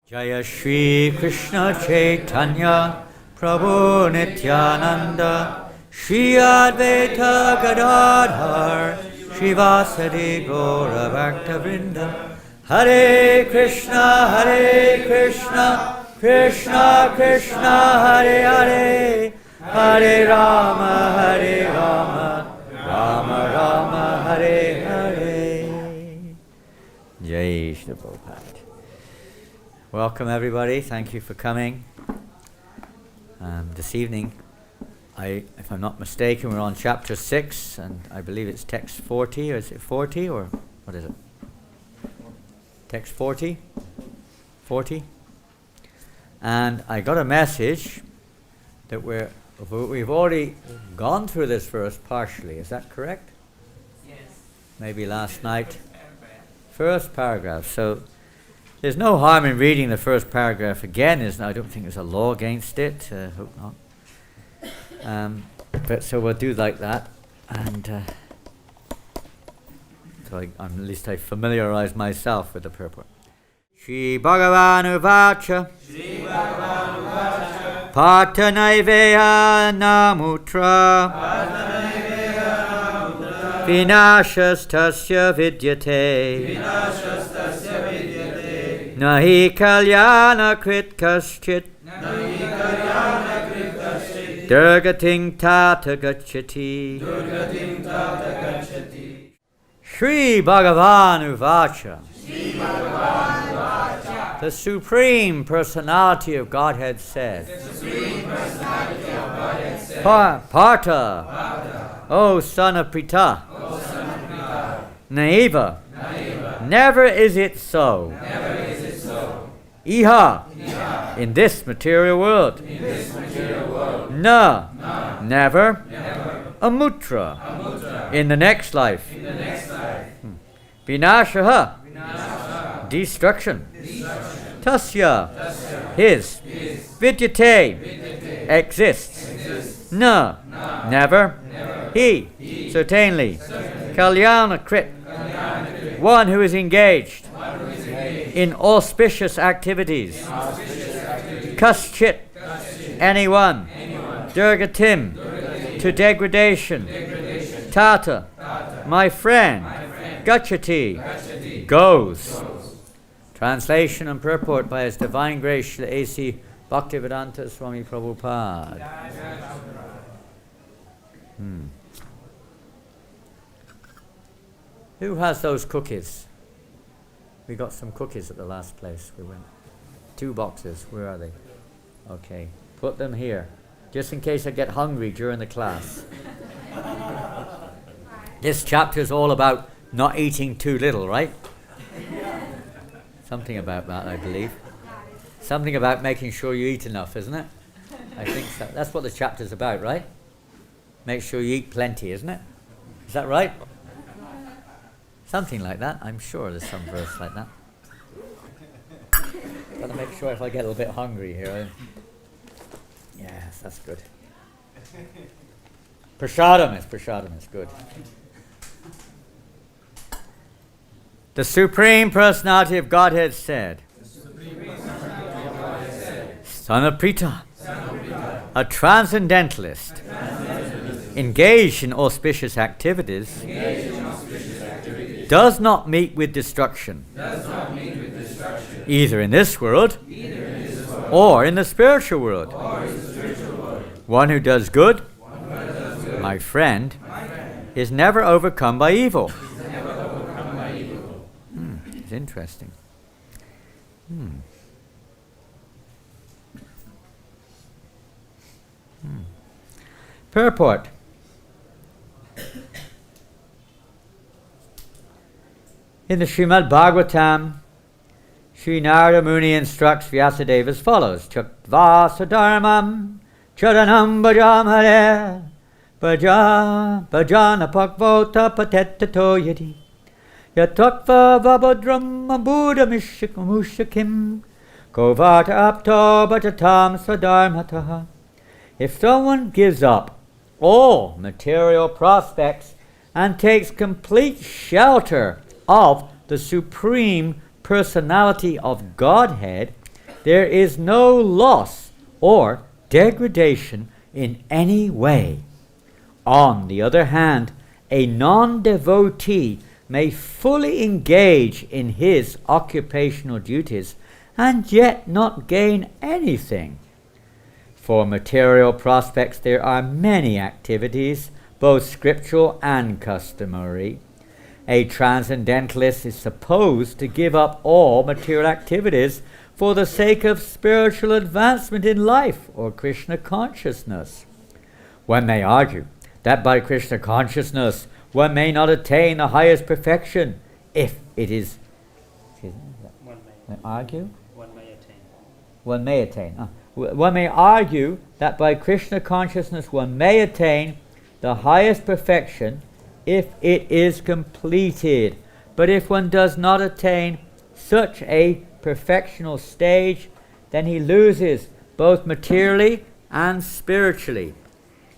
Jaya Shri Krishna Chaitanya Prabhu Nityananda Shri Advaita Gadadhar Srivasadi Gaura Bhakta Vrinda Hare Krishna Krishna Krishna Hare Hare Hare Rama Rama Rama Hare Hare. Jai Shri Prabhupada. Welcome everybody, thank you for coming. This evening, if I'm not mistaken, we're on chapter 6, and I believe it's text 40, or is it 40, or what is it? Text 40? 40? And I got a message that we've already gone through this verse partially, is that correct? Yes. Maybe last night. First paragraph, so there's no harm in reading the first paragraph again, I don't think there's a law against it, hope not. But so we'll do like that, and so at least I familiarize myself with the purport. Shri Bhagavan Uvacha Partanaiveya Namutra Vinashas Tasya Vidyate Nahi kalyana krit kaschit Durgating tata gacchati Shri Bhagavan Uvacha. The Supreme Personality of Godhead said, Partha, O son of Pritha, Naiva, never is it so. Iha, in this material world. Na, never. Amutra, in the next life. Vinashaha, destruction. Tasya, his. Vidyate, exists. Na, never. He, certainly. Kalyana Krit, one who is engaged in auspicious activities. Kaschit, anyone. Durgatim, to degradation. Tata, my friend. Gacchati, goes. Translation and purport by His Divine Grace Srila A.C. Bhaktivedanta Swami Prabhupada. Who has those cookies? We got some cookies at the last place we went. 2 boxes. Where are they? Okay. Put them here, just in case I get hungry during the class. This chapter is all about not eating too little, right? Something about that, I believe. Something about making sure you eat enough, isn't it? I think so. That's what the chapter's about, right? Make sure you eat plenty, isn't it? Is that right? Something like that. I'm sure there's some verse like that. Got to make sure if I get a little bit hungry here. Yes, that's good. Prashadam is good. The Supreme Personality of Godhead said, Son of Pritha, a transcendentalist, engaged in auspicious activities, does not meet with destruction, either in this world or in the spiritual world. One who does good, my friend, is never overcome by evil. It's interesting. Purport. In the Srimad Bhagavatam, Sri Narada Muni instructs Vyasadeva as follows: Chaktva sadharmam charanam bhajamare bhajana pakvota patetato yadi yatakva vabhadram abuddha mushakim kovata apto bhajatam sadharmataha. If someone gives up all material prospects and takes complete shelter of the supreme personality of Godhead, there is no loss or degradation in any way. On the other hand, a non-devotee may fully engage in his occupational duties and yet not gain anything. For material prospects there are many activities, both scriptural and customary. A transcendentalist is supposed to give up all material activities for the sake of spiritual advancement in life or Krishna consciousness. One may argue that by Krishna consciousness one may not attain the highest perfection if it is... One may argue? One may attain. One may attain. One may argue that by Krishna consciousness one may attain the highest perfection if it is completed. But if one does not attain such a perfectional stage, then he loses both materially and spiritually.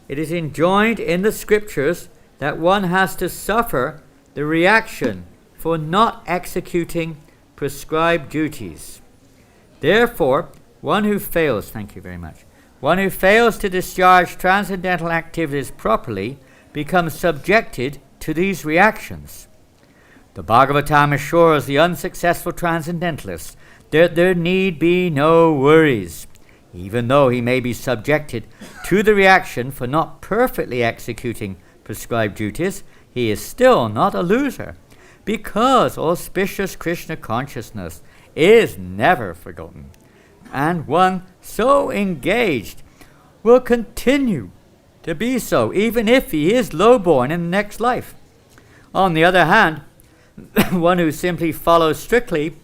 It is enjoined in the scriptures that one has to suffer the reaction for not executing prescribed duties. Therefore, one who fails to discharge transcendental activities properly becomes subjected to these reactions. The Bhagavatam assures the unsuccessful transcendentalist that there need be no worries. Even though he may be subjected to the reaction for not perfectly executing prescribed duties, he is still not a loser, because auspicious Krishna consciousness is never forgotten, and one so engaged will continue to be so, even if he is low-born in the next life. On the other hand, one who simply follows strictly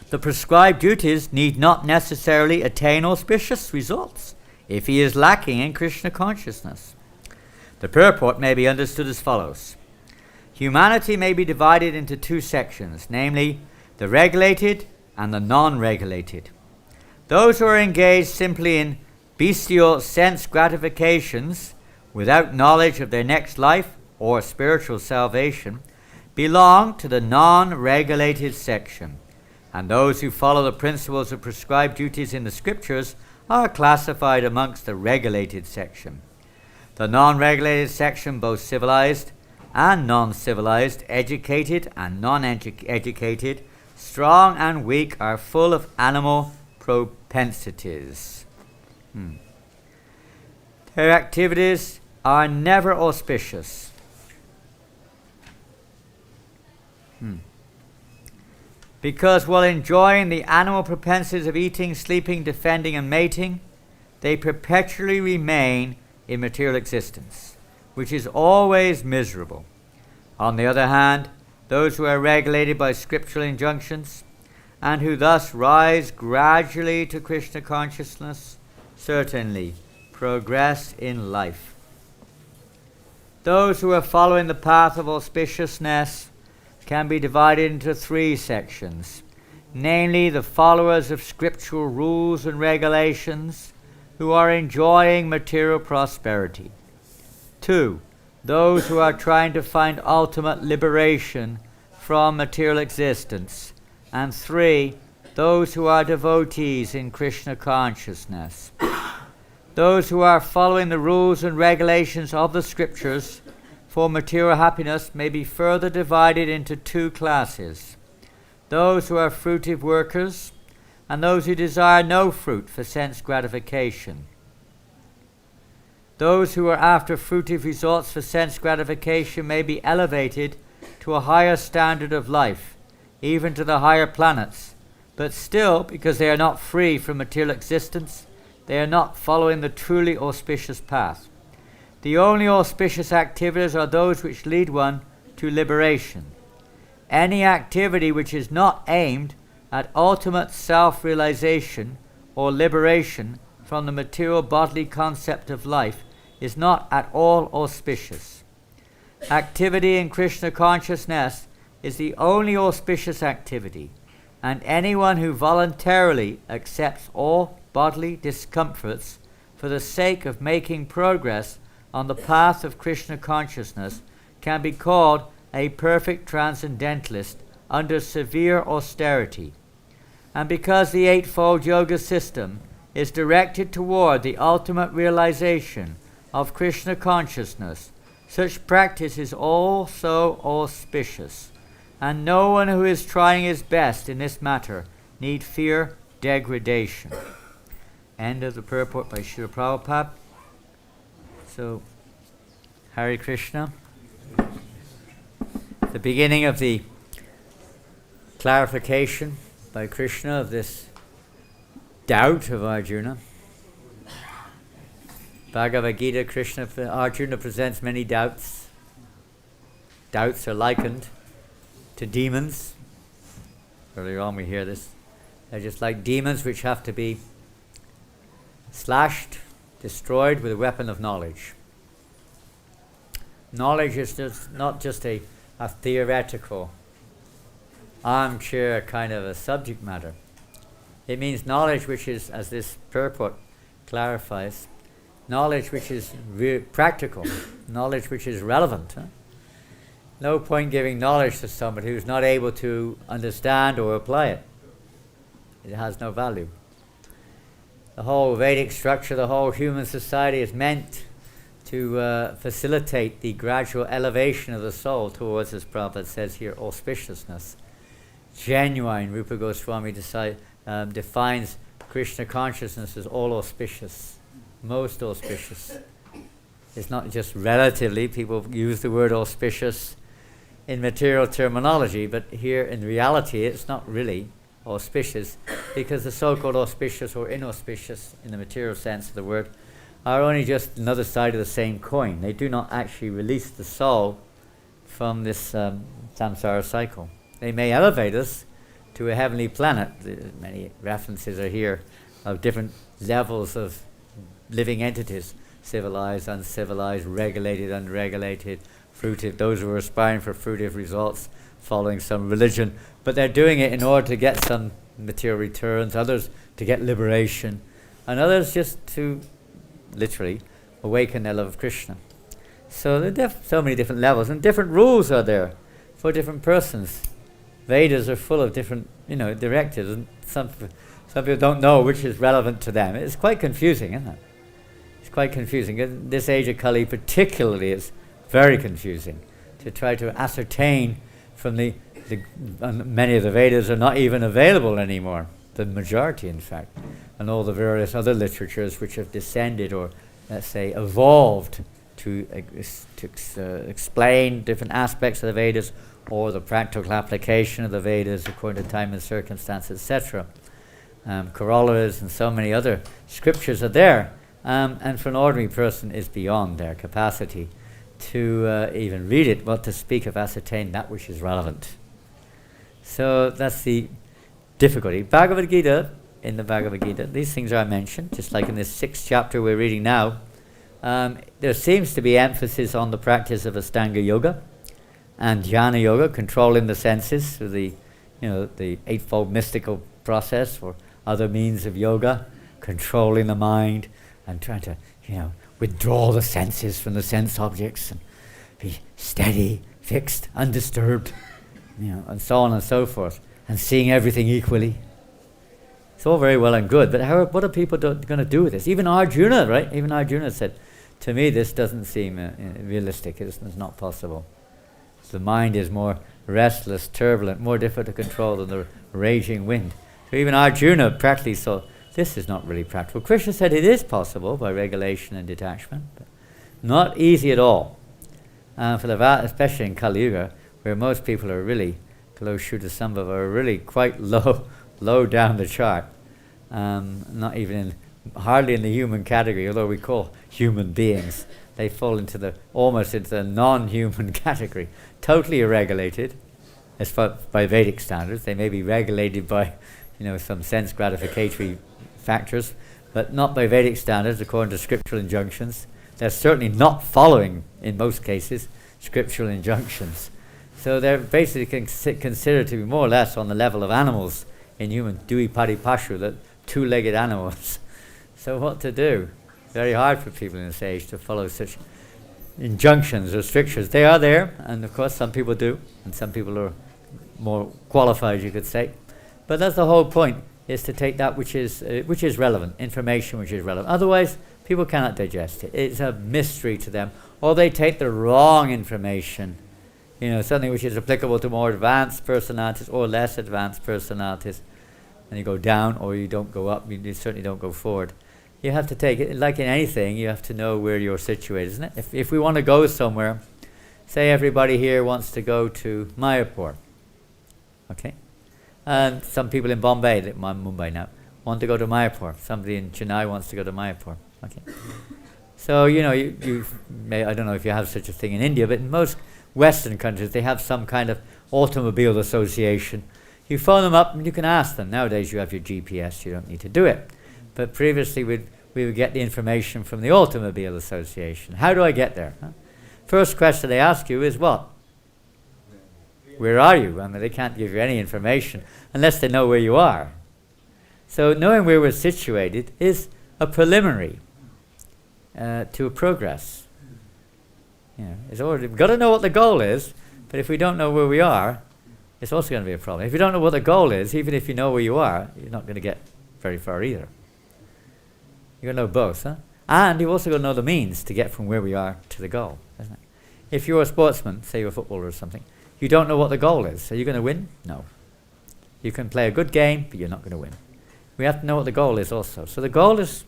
the prescribed duties need not necessarily attain auspicious results if he is lacking in Krishna consciousness. The purport may be understood as follows. Humanity may be divided into two sections, namely the regulated and the non-regulated. Those who are engaged simply in bestial sense gratifications without knowledge of their next life or spiritual salvation belong to the non-regulated section, and those who follow the principles of prescribed duties in the scriptures are classified amongst the regulated section. The non-regulated section, both civilized and non-civilized, educated and non-educated, strong and weak, are full of animal propensities. Their activities are never auspicious. Because while enjoying the animal propensities of eating, sleeping, defending, and mating, they perpetually remain in material existence, which is always miserable. On the other hand, those who are regulated by scriptural injunctions, and who thus rise gradually to Krishna consciousness, certainly progress in life. Those who are following the path of auspiciousness can be divided into three sections, namely the followers of scriptural rules and regulations who are enjoying material prosperity. 2. Those who are trying to find ultimate liberation from material existence. And 3. Those who are devotees in Krishna consciousness. Those who are following the rules and regulations of the scriptures for material happiness may be further divided into two classes: those who are fruitive workers and those who desire no fruit for sense gratification. Those who are after fruitive results for sense gratification may be elevated to a higher standard of life, even to the higher planets, but still, because they are not free from material existence, they are not following the truly auspicious path. The only auspicious activities are those which lead one to liberation. Any activity which is not aimed at ultimate self-realization or liberation from the material bodily concept of life is not at all auspicious. Activity in Krishna consciousness is the only auspicious activity, and anyone who voluntarily accepts all bodily discomforts for the sake of making progress on the path of Krishna consciousness can be called a perfect transcendentalist under severe austerity. And because the Eightfold Yoga system is directed toward the ultimate realization of Krishna consciousness, such practice is also auspicious, and no one who is trying his best in this matter need fear degradation. End of the purport by Srila Prabhupada. So, Hare Krishna. The beginning of the clarification by Krishna of this doubt of Arjuna. Bhagavad Gita, Arjuna presents many doubts. Doubts are likened to demons. Earlier on we hear this. They're just like demons which have to be slashed, destroyed with a weapon of knowledge. Knowledge is just not just a theoretical, armchair kind of a subject matter. It means knowledge which is, as this purport clarifies, knowledge which is practical, knowledge which is relevant. No point giving knowledge to somebody who's not able to understand or apply it. It has no value. The whole Vedic structure, the whole human society is meant to facilitate the gradual elevation of the soul towards, as Prabhupada says here, auspiciousness. Genuine, Rupa Goswami defines Krishna consciousness as all auspicious, most auspicious. It's not just relatively, people use the word auspicious in material terminology, but here in reality it's not really auspicious, because the so-called auspicious or inauspicious in the material sense of the word are only just another side of the same coin. They do not actually release the soul from this samsara cycle. They may elevate us to a heavenly planet. Many references are here of different levels of living entities: civilized, uncivilized, regulated, unregulated, fruitive, those who are aspiring for fruitive results, following some religion, but they're doing it in order to get some material returns, others to get liberation, and others just to literally awaken their love of Krishna. So there are so many different levels, and different rules are there for different persons. Vedas are full of different, directives, and some people don't know which is relevant to them. It's quite confusing, isn't it? It's quite confusing. In this age of Kali particularly, it's very confusing to try to ascertain from many of the Vedas are not even available anymore, the majority in fact, and all the various other literatures which have descended or, let's say, evolved to explain different aspects of the Vedas or the practical application of the Vedas according to time and circumstance, etc. Corollaries and so many other scriptures are there, and for an ordinary person is beyond their capacity to even read it, but to speak of ascertain that which is relevant. So that's the difficulty. Bhagavad Gita, in the Bhagavad Gita, these things are mentioned, just like in this 6th chapter we're reading now. There seems to be emphasis on the practice of Astanga Yoga and Jnana Yoga, controlling the senses through the eightfold mystical process, or other means of yoga, controlling the mind and trying to, withdraw the senses from the sense objects and be steady, fixed, undisturbed, and so on and so forth, and seeing everything equally. It's all very well and good, but what are people going to do with this? Even Arjuna, right? Even Arjuna said, to me this doesn't seem realistic, it's not possible. The mind is more restless, turbulent, more difficult to control than the raging wind. So even Arjuna practically saw, this is not really practical. Krishna said it is possible by regulation and detachment, but not easy at all. Especially in Kali Yuga, where most people are really, Kaloshuddha are really quite low down the chart. Not even hardly in the human category, although we call human beings. They fall almost into the non-human category. Totally irregulated, as far by Vedic standards. They may be regulated by, some sense gratificatory factors, but not by Vedic standards according to scriptural injunctions. They're certainly not following, in most cases, scriptural injunctions. So they're basically considered to be more or less on the level of animals in human Dvipadi Pashu, the two-legged animals. So what to do? Very hard for people in this age to follow such injunctions or strictures. They are there, and of course some people do, and some people are more qualified, you could say. But that's the whole point, is to take that which is relevant, information which is relevant. Otherwise, people cannot digest it. It's a mystery to them. Or they take the wrong information, something which is applicable to more advanced personalities or less advanced personalities. And you go down, or you don't go up, you certainly don't go forward. You have to take it, like in anything, you have to know where you're situated, isn't it? If we want to go somewhere, say everybody here wants to go to Mayapur, okay? And some people in Bombay, Mumbai now, want to go to Mayapur. Somebody in Chennai wants to go to Mayapur, okay? So, you may, I don't know if you have such a thing in India, but in most Western countries, they have some kind of automobile association. You phone them up and you can ask them. Nowadays you have your GPS, you don't need to do it. But previously we would get the information from the Automobile Association. How do I get there? Huh? First question they ask you is what? Where are you? I mean, they can't give you any information unless they know where you are. So knowing where we're situated is a preliminary to a progress. We've got to know what the goal is, but if we don't know where we are, it's also going to be a problem. If you don't know what the goal is, even if you know where you are, you're not going to get very far either. You've got to know both, huh? And you've also got to know the means to get from where we are to the goal, isn't it? If you're a sportsman, say you're a footballer or something, you don't know what the goal is. Are you going to win? No. You can play a good game, but you're not going to win. We have to know what the goal is also. So the goal is,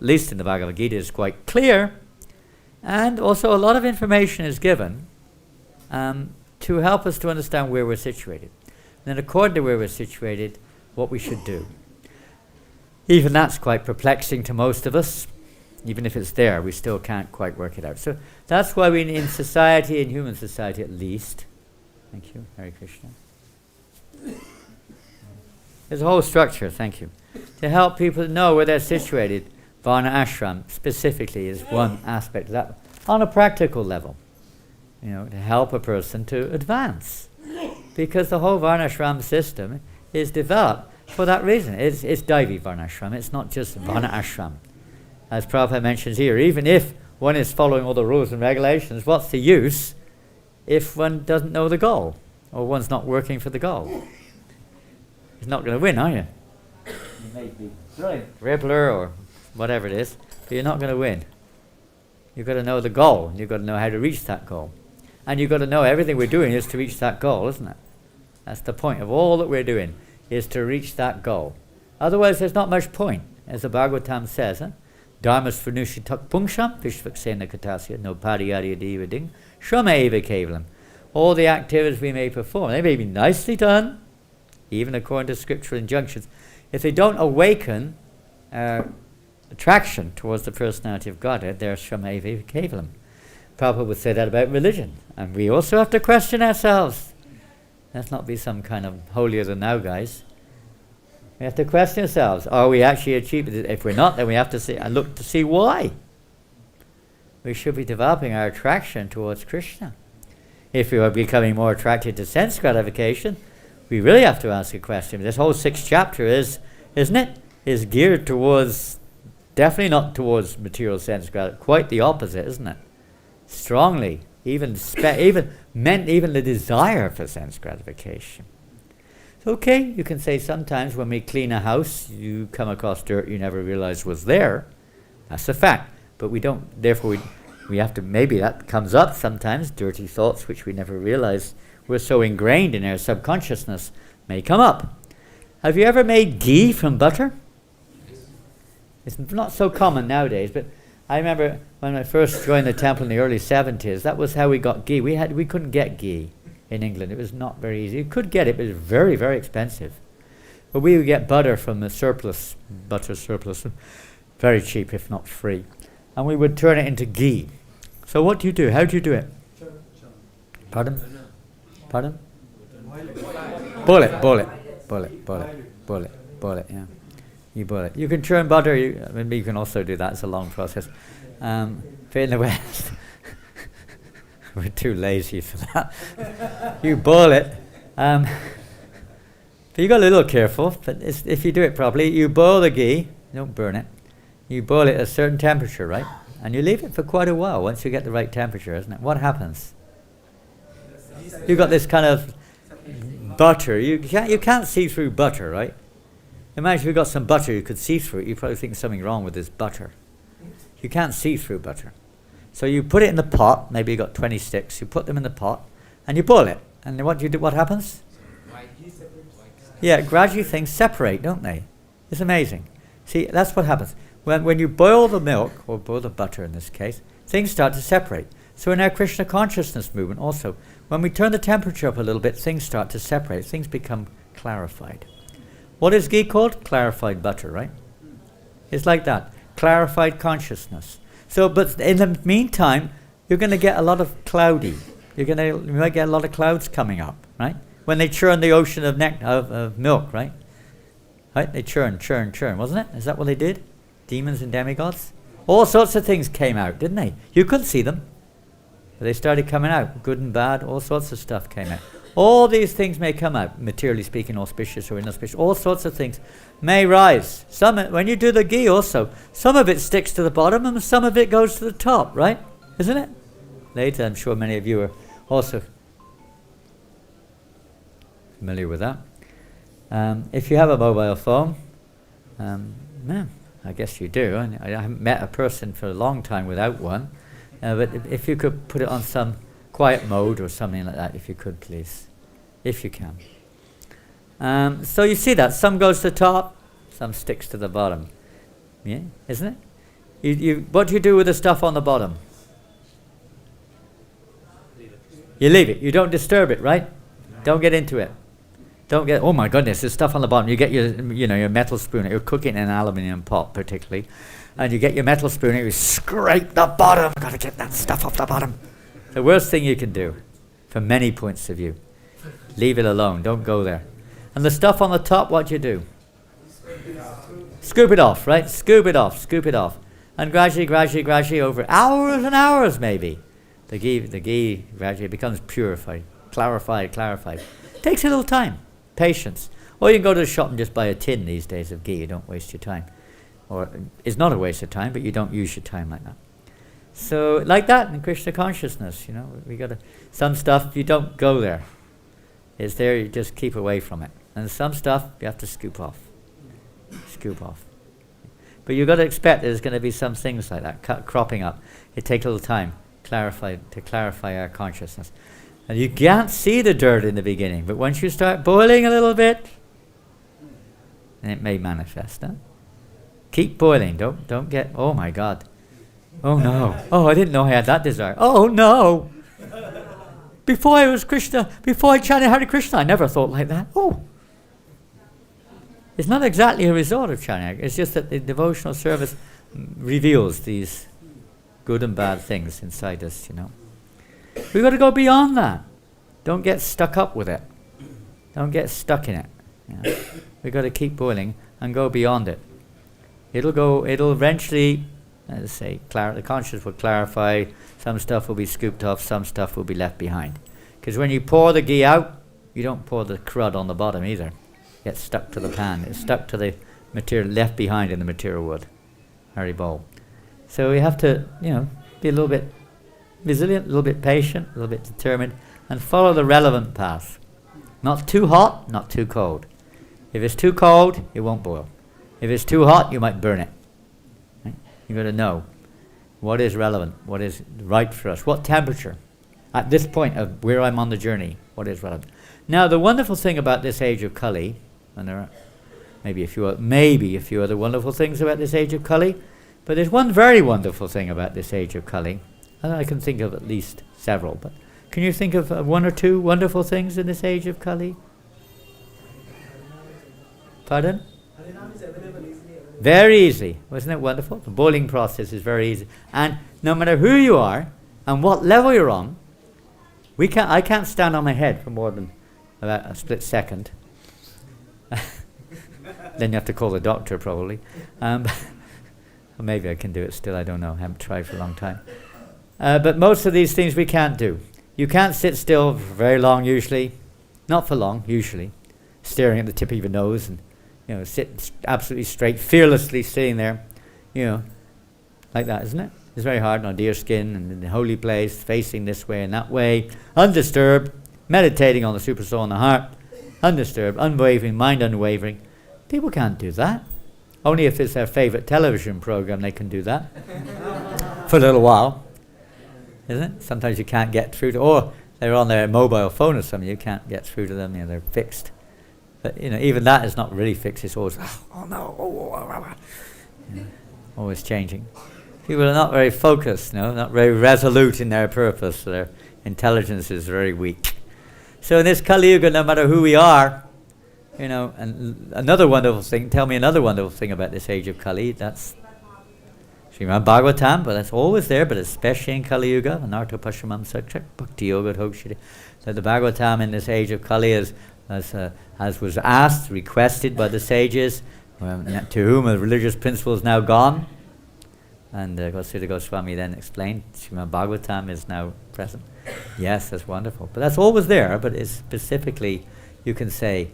at least in the Bhagavad Gita, is quite clear. And also a lot of information is given to help us to understand where we're situated. And then according to where we're situated, what we should do. Even that's quite perplexing to most of us. Even if it's there, we still can't quite work it out. So that's why we, in society, in human society at least, thank you, Hare Krishna. There's a whole structure, thank you, to help people know where they're situated. Varna ashram specifically is one aspect of that, on a practical level, to help a person to advance. Because the whole Varna ashram system is developed for that reason. It's Daivi Varna ashram, it's not just Varna ashram. As Prabhupada mentions here, even if one is following all the rules and regulations, what's the use if one doesn't know the goal, or one's not working for the goal? You're not going to win, are you? You may be brilliant dribbler or whatever it is, but you're not going to win. You've got to know the goal, and you've got to know how to reach that goal. And you've got to know everything we're doing is to reach that goal, isn't it? That's the point of all that we're doing, is to reach that goal. Otherwise there's not much point, as the Bhagavatam says, huh? Dharmas Pranushitak Pungsham Vishvaksena Katasya No Pariyarya Devading Shrama Eva Kevalam. All the activities we may perform, they may be nicely done, even according to scriptural injunctions. If they don't awaken attraction towards the personality of Godhead, they're Shrama Eva Kevalam. Prabhupada would say that about religion. And we also have to question ourselves. Let's not be some kind of holier than thou guys. We have to question ourselves. Are we actually achieving it? If we're not, then we have to see and look to see why. We should be developing our attraction towards Krishna. If we are becoming more attracted to sense gratification, we really have to ask a question. This whole 6th chapter is, isn't it, is geared towards, definitely not towards material sense gratification. Quite the opposite, isn't it? Strongly, even the desire for sense gratification. Okay, you can say sometimes when we clean a house, you come across dirt you never realized was there. That's a fact. But we don't, therefore we have to, maybe that comes up sometimes, dirty thoughts which we never realized were so ingrained in our subconsciousness may come up. Have you ever made ghee from butter? It's not so common nowadays, but I remember when I first joined the temple in the early 70s, that was how we got ghee. We couldn't get ghee in England. It was not very easy. You could get it, but it was very, very expensive. But we would get butter from the surplus, butter surplus, very cheap if not free. And we would turn it into ghee. So what do you do? How do you do it? Pardon? Pardon? Boil it, yeah. You boil it. You can churn butter, maybe you can also do that, it's a long process. But in the West, we're too lazy for that. You boil it. But you got to be a little careful. But if you do it properly, you boil the ghee. Don't burn it. You boil it at a certain temperature, right? And you leave it for quite a while once you get the right temperature, isn't it? What happens? You've got this kind of butter. You can't see through butter, right? Imagine if you've got some butter you could see through it. You probably think something wrong with this butter. You can't see through butter. So you put it in the pot, maybe you've got 20 sticks, you put them in the pot, and you boil it. And what do you do? What happens? Yeah, gradually things separate, don't they? It's amazing. See, that's what happens. When you boil the milk, or boil the butter in this case, things start to separate. So in our Krishna consciousness movement also, when we turn the temperature up a little bit, things start to separate. Things become clarified. What is ghee called? Clarified butter, right? It's like that. Clarified consciousness. So, but in the meantime, you're going to get a lot of cloudy. You might get a lot of clouds coming up, right? When they churn the ocean of milk, right? Right? They churn, wasn't it? Is that what they did? Demons and demigods? All sorts of things came out, didn't they? You couldn't see them. But they started coming out. Good and bad, all sorts of stuff came out. All these things may come out, materially speaking, auspicious or inauspicious. All sorts of things may rise. Some, when you do the ghee also, some of it sticks to the bottom and some of it goes to the top, right? Isn't it? Later, I'm sure many of you are also familiar with that. If you have a mobile phone, I guess you do. I haven't met a person for a long time without one. But if you could put it on some quiet mode or something like that, if you could, please. If you can. So you see that. Some goes to the top, some sticks to the bottom. Yeah, isn't it? What do you do with the stuff on the bottom? You leave it. You don't disturb it, right? Don't get into it. Don't get, oh my goodness, there's stuff on the bottom. You get your metal spoon. You're cooking in an aluminium pot, particularly. And you get your metal spoon and you scrape the bottom. Got to get that stuff off the bottom. The worst thing you can do, from many points of view. Leave it alone. Don't go there. And the stuff on the top, what do you do? Scoop it off, right? Scoop it off. And gradually, over hours and hours maybe, the ghee gradually becomes purified, clarified. Takes a little time, patience. Or you can go to the shop and just buy a tin these days of ghee. You don't waste your time. Or it's not a waste of time, but you don't use your time like that. So like that in Krishna consciousness, we got to, some stuff you don't go there. It's there, you just keep away from it. And some stuff you have to scoop off. But you've got to expect there's going to be some things like that cropping up. It takes a little time to clarify our consciousness. And you can't see the dirt in the beginning, but once you start boiling a little bit, then it may manifest. Huh? Keep boiling. Don't get, oh my God. Oh no. Oh, I didn't know I had that desire. Oh no. Before I chanted Hare Krishna, I never thought like that. Oh. It's not exactly a result of chanting. It's just that the devotional service reveals these good and bad things inside us, We've got to go beyond that. Don't get stuck up with it. Don't get stuck in it. We've got to keep boiling and go beyond it. It'll eventually, as I say, the conscious will clarify. Some stuff will be scooped off, some stuff will be left behind. Because when you pour the ghee out, you don't pour the crud on the bottom either. It gets stuck to the pan. It's stuck to the material left behind in the material wood. Hari Bol. So we have to, be a little bit resilient, a little bit patient, a little bit determined, and follow the relevant path. Not too hot, not too cold. If it's too cold, it won't boil. If it's too hot, you might burn it. Right? You've got to know what is relevant, what is right for us, what temperature. At this point of where I'm on the journey, what is relevant. Now, the wonderful thing about this age of Kali, and there are maybe a few other wonderful things about this age of Kali, but there's one very wonderful thing about this age of Kali, and I can think of at least several, but can you think of one or two wonderful things in this age of Kali? Pardon? Very easy. Wasn't it wonderful? The boiling process is very easy. And no matter who you are and what level you're on, I can't stand on my head for more than about a split second. Then you have to call the doctor probably. Or maybe I can do it still, I don't know. I haven't tried for a long time. But most of these things we can't do. You can't sit still for very long usually. Not for long, usually. Staring at the tip of your nose and sit absolutely straight, fearlessly sitting there, like that, isn't it? It's very hard on deer skin and in the holy place, facing this way and that way, undisturbed, meditating on the super soul in the heart, undisturbed, unwavering, mind unwavering. People can't do that. Only if it's their favorite television program they can do that for a little while, isn't it? Sometimes you can't get through to, or they're on their mobile phone or something, you can't get through to them, they're fixed. But even that is not really fixed. It's always, oh no, always changing. People are not very focused, not very resolute in their purpose. Their intelligence is very weak. So in this Kali Yuga, no matter who we are, and another wonderful thing, tell me another wonderful thing about this age of Kali, that's Srimad Bhagavatam, but that's always there, but especially in Kali Yuga, Anartha Pashamam Sakshak, Bhakti Yoga Dhokshiri, that the Bhagavatam in this age of Kali as was asked, requested by the sages, to whom the religious principle is now gone. And Goswami Goswami then explained, Srimad Bhagavatam is now present. Yes, that's wonderful. But that's always there, but it's specifically, you can say,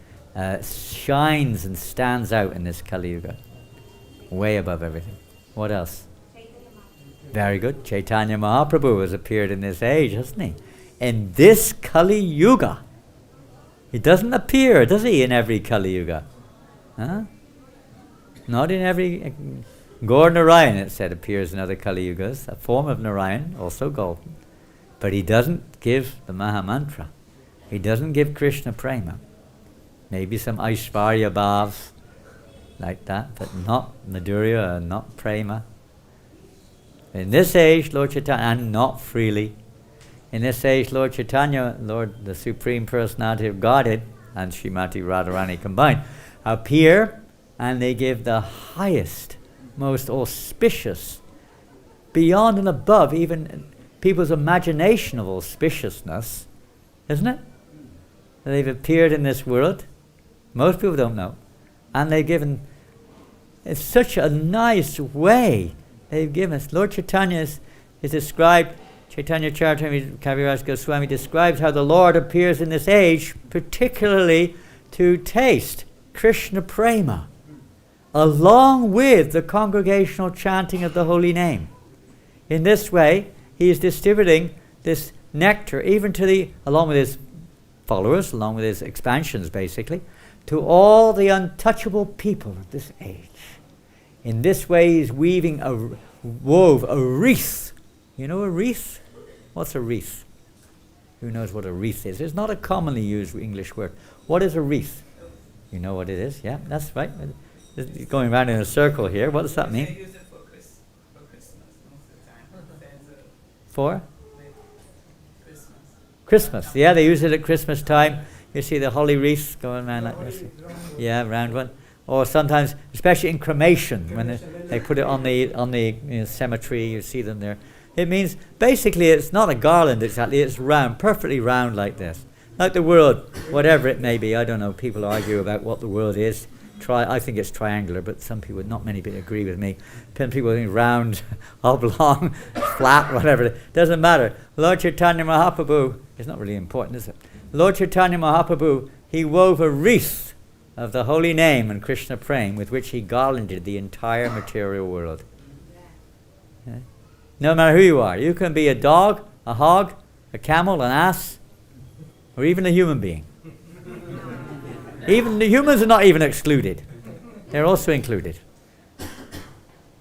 shines and stands out in this Kali Yuga. Way above everything. What else? Very good. Chaitanya Mahaprabhu has appeared in this age, hasn't he? In this Kali Yuga. He doesn't appear, does he, in every Kali Yuga? Huh? Not in every... Gaur Narayan, it said, appears in other Kali Yugas, a form of Narayan, also golden. But he doesn't give the Mahamantra. He doesn't give Krishna Prema. Maybe some Aishvarya Bhavs, like that, but not Madhurya and not Prema. In this age, Lord Chaitanya, and not freely. In this age, Lord Chaitanya, Lord, the Supreme Personality of Godhead, and Srimati Radharani combined, appear, and they give the highest, most auspicious, beyond and above even people's imagination of auspiciousness, isn't it? They've appeared in this world. Most people don't know. And they've given, it's such a nice way they've given us. Lord Chaitanya is described, Chaitanya Charitamrita Kaviraj Goswami describes how the Lord appears in this age, particularly to taste Krishna Prema, along with the congregational chanting of the holy name. In this way, he is distributing this nectar, even to along with his followers, along with his expansions basically, to all the untouchable people of this age. In this way, he's wove a wreath. You know a wreath? What's a wreath? Who knows what a wreath is? It's not a commonly used English word. What is a wreath? You know what it is? Yeah, that's right. It's going around in a circle here. What does that mean? They use it for Christmas most of the time. For? Christmas. Christmas. Yeah, they use it at Christmas time. You see the holly wreaths going around like this. Yeah, round one. Or sometimes, especially in cremation, when they put it on the cemetery, you see them there. It means, basically, it's not a garland exactly, it's round, perfectly round like this. Like the world, whatever it may be, I don't know, people argue about what the world is. I think it's triangular, but some people, not many people agree with me. Some people think round, oblong, flat, whatever. It doesn't matter. Lord Chaitanya Mahaprabhu, it's not really important, is it? Lord Chaitanya Mahaprabhu, he wove a wreath of the holy name and Krishna Prem with which he garlanded the entire material world. Okay? No matter who you are, you can be a dog, a hog, a camel, an ass, or even a human being. Even the humans are not even excluded. They're also included.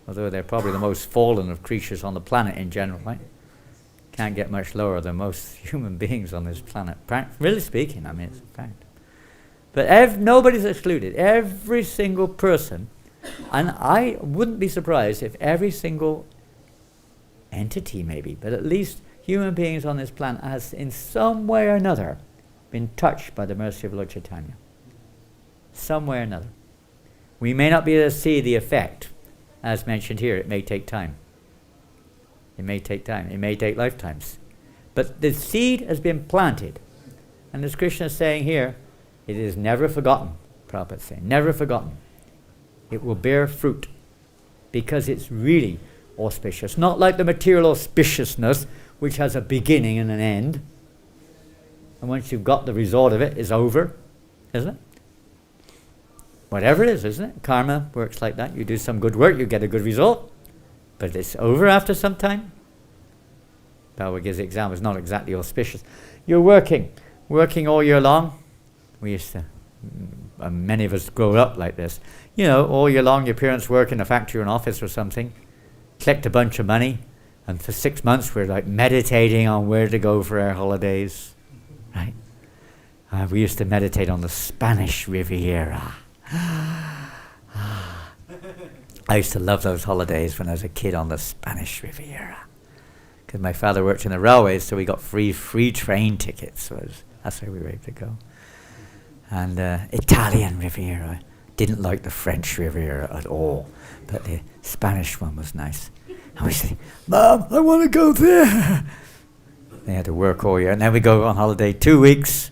Although they're probably the most fallen of creatures on the planet in general, right? Can't get much lower than most human beings on this planet. Really speaking, I mean, it's a fact. But nobody's excluded. Every single person, and I wouldn't be surprised if every single entity maybe, but at least human beings on this planet has in some way or another been touched by the mercy of Lord Chaitanya. Some way or another. We may not be able to see the effect, as mentioned here. It may take time. It may take time. It may take lifetimes. But the seed has been planted. And as Krishna is saying here, it is never forgotten, Prabhupada is saying, never forgotten. It will bear fruit because it's really auspicious. Not like the material auspiciousness, which has a beginning and an end. And once you've got the result of it, it's over, isn't it? Whatever it is, isn't it? Karma works like that. You do some good work, you get a good result. but it's over after some time. Bible gives the example, it's not exactly auspicious. You're working all year long. We used to, many of us grow up like this. You know, all year long your parents work in a factory or an office or something, collect a bunch of money, and for 6 months we're like meditating on where to go for our holidays, right? We used to meditate on the Spanish Riviera. I used to love those holidays when I was a kid on the Spanish Riviera. Because my father worked in the railways, so we got free train tickets. So that's where we were able to go. And Italian Riviera. Didn't like the French Riviera at all, but the Spanish one was nice. And we say, Mom, I want to go there. They had to work all year. And then we go on holiday 2 weeks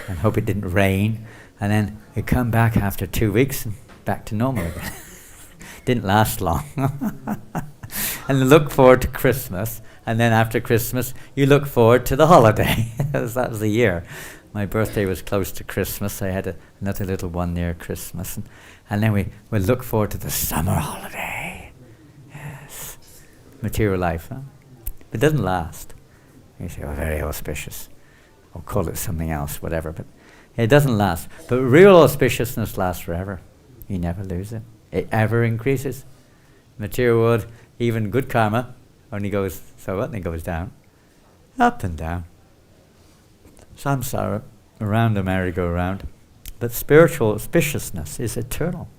and hope it didn't rain. And then we come back after 2 weeks and back to normal again. Didn't last long. And look forward to Christmas. And then after Christmas, you look forward to the holiday. That was the year. My birthday was close to Christmas. I had another little one near Christmas. And then we look forward to the summer holiday. Yes. Material life, huh? It doesn't last. You say, oh, very auspicious. I'll call it something else, whatever. But it doesn't last. But real auspiciousness lasts forever. You never lose it. It ever increases. Material world, even good karma, only goes, so what? And it goes down. Up and down. Samsara, around a merry-go-round. But spiritual auspiciousness is eternal.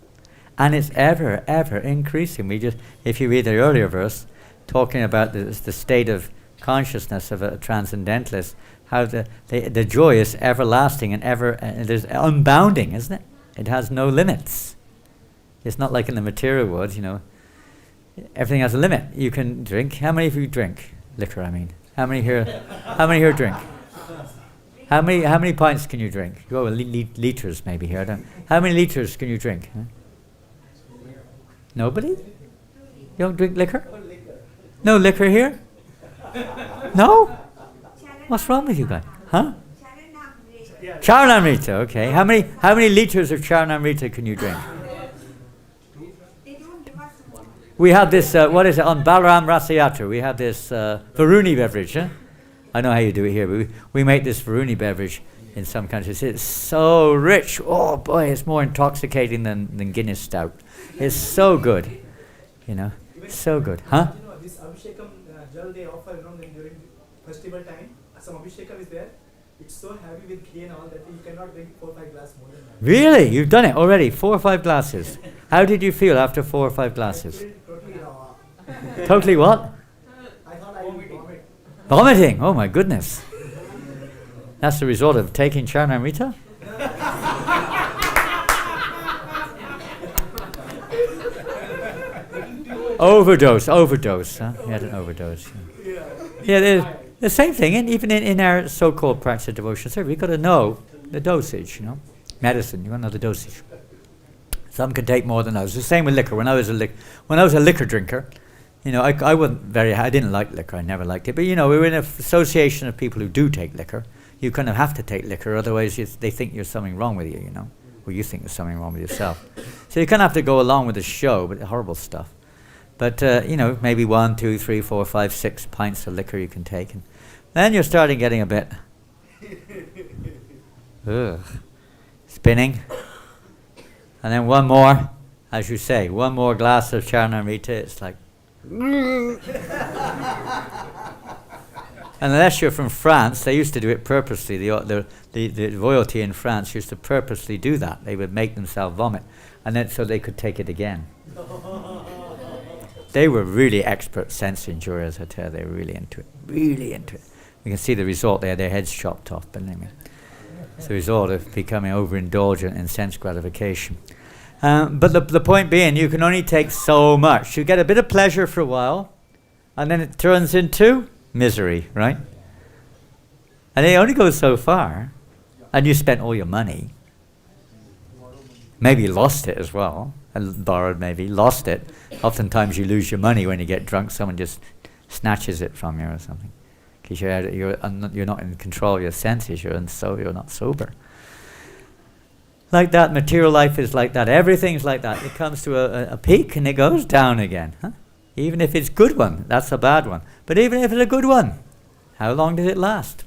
And it's ever, ever increasing. If you read the earlier verse, talking about the state of consciousness of a transcendentalist, how the joy is everlasting and ever, there's unbounding, isn't it? It has no limits. It's not like in the material world, you know. Everything has a limit. You can drink. How many of you drink liquor? I mean, how many here drink? How many pints can you drink? Oh, liters maybe here. How many liters can you drink? Huh? Nobody? You don't drink liquor? No liquor here? No? What's wrong with you guys? Huh? Charnamrita, okay. How many liters of Charnamrita can you drink? We have this, what is it, on Balaram Rasayatra, we have this Varuni beverage. Huh? I know how you do it here, but we make this Varuni beverage in some countries. It's so rich. Oh boy, it's more intoxicating than Guinness Stout. It's so good. You know, so good. Huh? You know, this Abhishekam gel they offer during festival time. Some Abhishekam is there. It's so heavy with ghee and all that you cannot drink 4 or 5 glasses more than that. Really? You've done it already? 4 or 5 glasses? How did you feel after 4 or 5 glasses? Totally raw. Totally what? I thought I would vomit. Vomiting? Oh my goodness. That's the result of taking Charnamrita? Overdose. Huh? He had an overdose. Yeah, the same thing, and even in our so-called practice of devotional service, we've got to know the dosage, you know. Medicine, you want to know the dosage. Some can take more than others. The same with liquor. When I was a liquor drinker, you know, I didn't like liquor, I never liked it, but you know, we were in an association of people who do take liquor. You kind of have to take liquor, otherwise they think there's something wrong with you, you know. Or you think there's something wrong with yourself. So you kind of have to go along with the show, but horrible stuff. But, you know, maybe 1, 2, 3, 4, 5, 6 pints of liquor you can take. And then you're starting getting a bit spinning. And then one more, as you say, one more glass of Charnamrita, it's like... Unless you're from France, they used to do it purposely. The royalty in France used to purposely do that. They would make themselves vomit, and then so they could take it again. They were really expert sense enjoyers, I tell you. They were really into it. You can see the result. They had their heads chopped off, believe me. It's the result of becoming overindulgent in sense gratification. But the point being, you can only take so much. You get a bit of pleasure for a while, and then it turns into misery, right? And it only goes so far, and you spent all your money. Maybe lost it as well, and borrowed maybe, lost it. Oftentimes you lose your money when you get drunk. Someone just snatches it from you or something. Because you're not in control of your senses, you're not sober. Like that, material life is like that. Everything's like that. It comes to a peak and it goes down again. Huh? Even if it's a good one, that's a bad one. But even if it's a good one, how long did it last?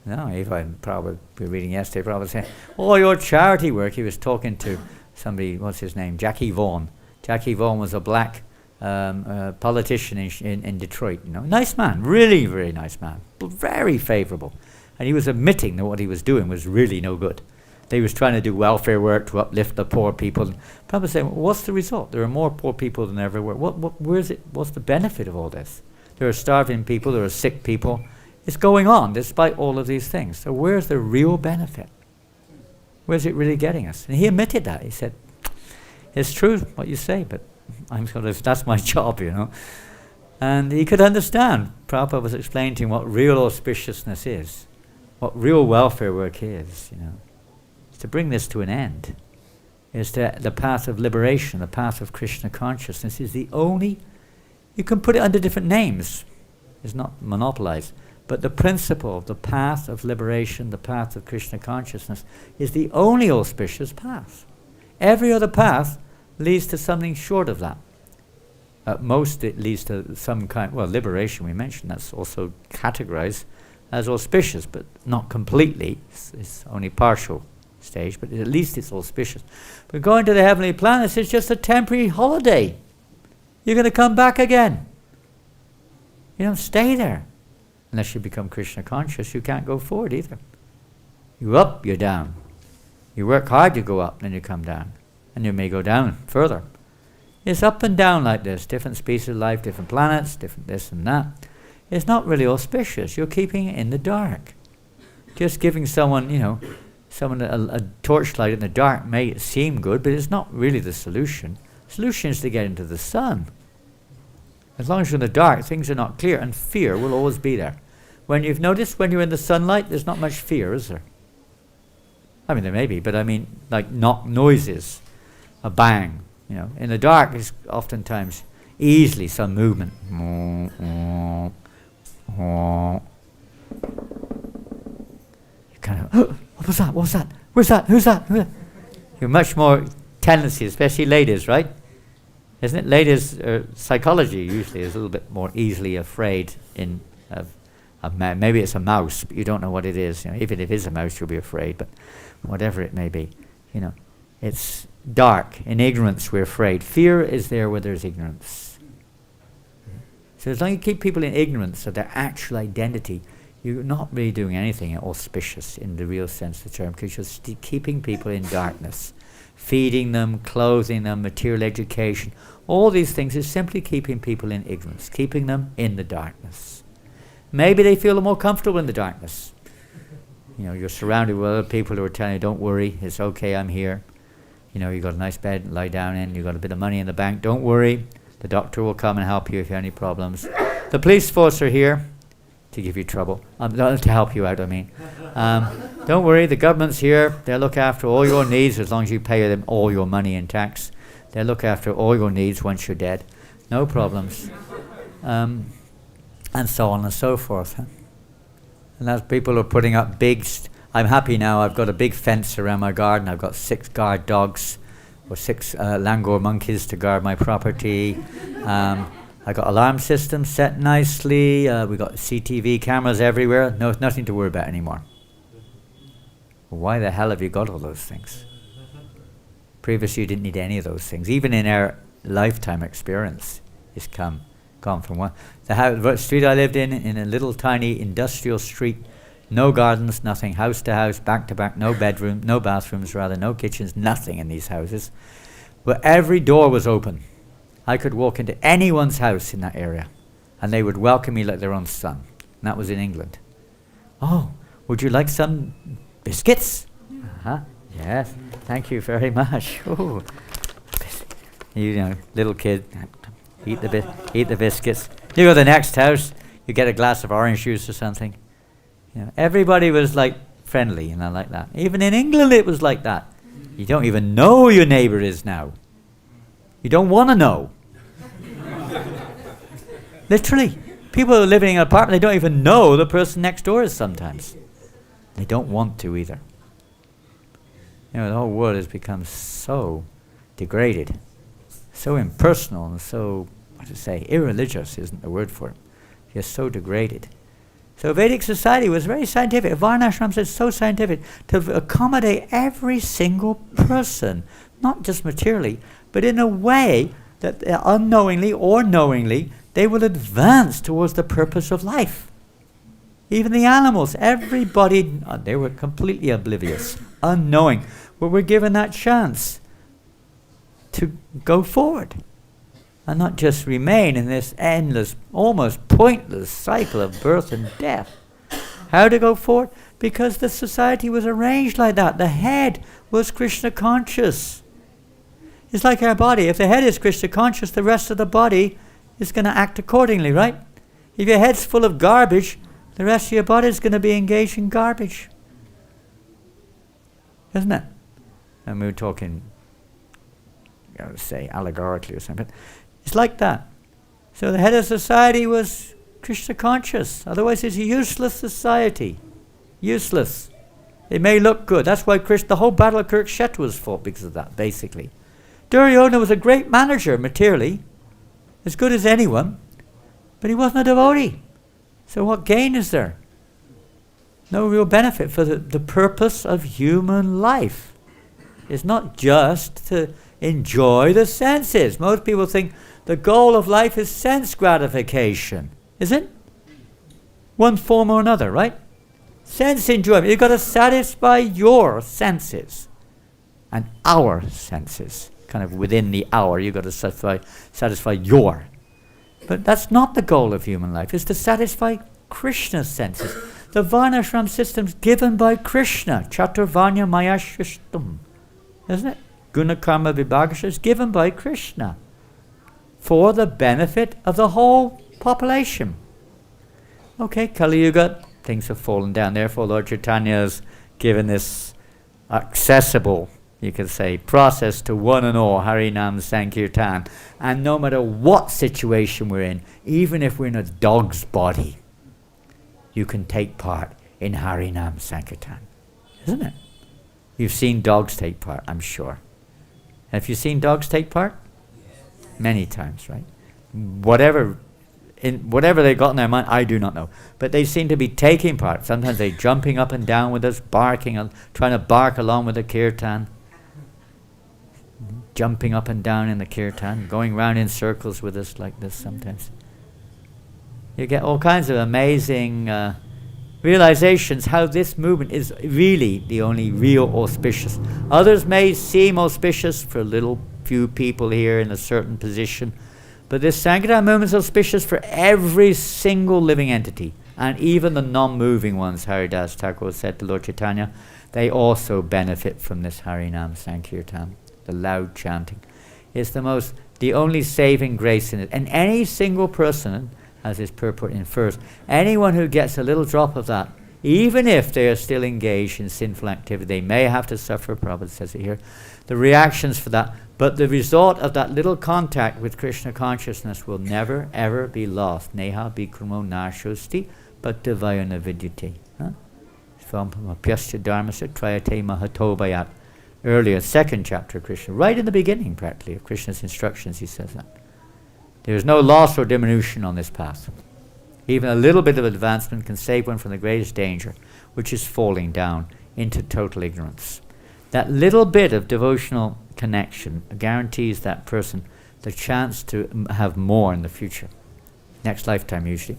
No, if I probably be reading yesterday, probably saying, oh, your charity work. He was talking to somebody, what's his name? Jackie Vaughan. Jackie Vaughan was a black politician in Detroit. You know, nice man, really, very nice man, but very favourable. And he was admitting that what he was doing was really no good. They was trying to do welfare work to uplift the poor people. Probably saying, well, what's the result? There are more poor people than ever were. Where is it? What's the benefit of all this? There are starving people. There are sick people. It's going on despite all of these things. So where's the real benefit? Where's it really getting us? And he admitted that. He said, it's true what you say, but that's my job, you know. And he could understand. Prabhupada was explaining to him what real auspiciousness is, what real welfare work is, you know. To bring this to an end is the path of liberation, the path of Krishna consciousness is the only, you can put it under different names, it's not monopolized, but the principle, the path of liberation, the path of Krishna consciousness is the only auspicious path. Every other path leads to something short of that. At most it leads to some kind, well, liberation we mentioned, that's also categorized as auspicious, but not completely, it's only partial stage, but at least it's auspicious. But going to the heavenly planets is just a temporary holiday. You're going to come back again. You don't stay there. Unless you become Krishna conscious, you can't go forward either. You're up, you're down. You work hard, you go up, then you come down. And you may go down further. It's up and down like this, different species of life, different planets, different this and that. It's not really auspicious. You're keeping it in the dark. Just giving someone, you know, a torchlight in the dark may seem good, but it's not really the solution. Solution is to get into the sun. As long as you're in the dark, things are not clear, and fear will always be there. When you've noticed, when you're in the sunlight, there's not much fear, is there? I mean, there may be, but I mean, like noises, a bang. You know, in the dark is oftentimes easily some movement. You kind of, what was that? What was that? Where's that? Who's that? You're much more tendency, especially ladies, right? Isn't it? Ladies, psychology usually is a little bit more easily afraid of maybe it's a mouse, but you don't know what it is. You know, even if it is a mouse, you'll be afraid. But whatever it may be, you know, it's dark. In ignorance, we're afraid. Fear is there where there's ignorance. So as long as you keep people in ignorance of their actual identity, you're not really doing anything auspicious in the real sense of the term, because you're keeping people in darkness. Feeding them, clothing them, material education, all these things is simply keeping people in ignorance, keeping them in the darkness. Maybe they feel more comfortable in the darkness. You know, you're surrounded with other people who are telling you, don't worry, it's okay, I'm here. You know, you've got a nice bed to lie down in, you've got a bit of money in the bank, don't worry. The doctor will come and help you if you have any problems. The police force are here to give you trouble. To help you out, I mean. Don't worry, the government's here. They'll look after all your needs as long as you pay them all your money in tax. They'll look after all your needs once you're dead. No problems. And so on and so forth. And as people are putting up big... I'm happy now, I've got a big fence around my garden. I've got 6 guard dogs, or 6 langur monkeys to guard my property. I got alarm systems set nicely. We got CCTV cameras everywhere. No, nothing to worry about anymore. Why the hell have you got all those things? Previously, you didn't need any of those things. Even in our lifetime experience, it's gone from one. The street I lived in a little tiny industrial street, no gardens, nothing, house to house, back to back, no bedroom, no bathrooms, rather, no kitchens, nothing in these houses. But every door was open. I could walk into anyone's house in that area, and they would welcome me like their own son. And that was in England. Oh, would you like some biscuits? Uh-huh. Yes, thank you very much. Ooh. You know, little kid, eat the biscuits. You go to the next house, you get a glass of orange juice or something. You know, everybody was like friendly, and I like that. Even in England, it was like that. You don't even know who your neighbor is now. You don't want to know. Literally, people are living in an apartment, they don't even know the person next door is sometimes. They don't want to either. You know, the whole world has become so degraded, so impersonal, and so what to say, irreligious isn't the word for it. Just so degraded. So Vedic society was very scientific. Varnashrams is so scientific to accommodate every single person, not just materially, but in a way that unknowingly or knowingly, they will advance towards the purpose of life. Even the animals, everybody, they were completely oblivious, unknowing, but were given that chance to go forward and not just remain in this endless, almost pointless cycle of birth and death. How to go forward? Because the society was arranged like that. The head was Krishna conscious. It's like our body. If the head is Krishna conscious, the rest of the body is going to act accordingly, right? If your head's full of garbage, the rest of your body is going to be engaged in garbage. Isn't it? And we were talking, say, allegorically or something. It's like that. So the head of society was Krishna conscious. Otherwise it's a useless society. Useless. It may look good. That's why the whole Battle of Kurukshetra was fought because of that, basically. Duryodhana was a great manager materially, as good as anyone, but he wasn't a devotee. So what gain is there? No real benefit for the purpose of human life. It's not just to enjoy the senses. Most people think the goal of life is sense gratification. Is it? One form or another, right? Sense enjoyment. You've got to satisfy your senses and our senses. Kind of within the hour, you've got to satisfy your. But that's not the goal of human life. It's to satisfy Krishna's senses. The Varnashram system's given by Krishna. Chaturvanya Maya Shishtam. Isn't it? Guna Karma Vibhagasha is given by Krishna for the benefit of the whole population. Okay, Kali Yuga, things have fallen down. Therefore, Lord Chaitanya has given this accessible, you could say, process to one and all, Harinam Sankirtan. And no matter what situation we're in, even if we're in a dog's body, you can take part in Harinam Sankirtan. Isn't it? You've seen dogs take part, I'm sure. Have you seen dogs take part? Many times, right? Whatever they got in their mind, I do not know. But they seem to be taking part. Sometimes they're jumping up and down with us, barking, trying to bark along with the kirtan. Jumping up and down in the kirtan, going round in circles with us like this sometimes. You get all kinds of amazing realizations how this movement is really the only real auspicious. Others may seem auspicious for little few people here in a certain position, but this Sankirtan movement is auspicious for every single living entity, and even the non-moving ones. Haridas Thakur said to Lord Chaitanya, they also benefit from this Harinam Sankirtan, the loud chanting. It's the only saving grace in it. And any single person, as his purport infers, anyone who gets a little drop of that, even if they are still engaged in sinful activity, they may have to suffer, Prabhupada says it here, the reactions for that, but the result of that little contact with Krishna consciousness will never ever be lost. Neha bikrumo nashosti bhaktavayana vidyate. From Apyasya Dharmasya Trayate Mahatobayat. Earlier, second chapter of Krishna, right in the beginning practically of Krishna's instructions, he says that. There is no loss or diminution on this path. Even a little bit of advancement can save one from the greatest danger, which is falling down into total ignorance. That little bit of devotional connection guarantees that person the chance to have more in the future, next lifetime usually,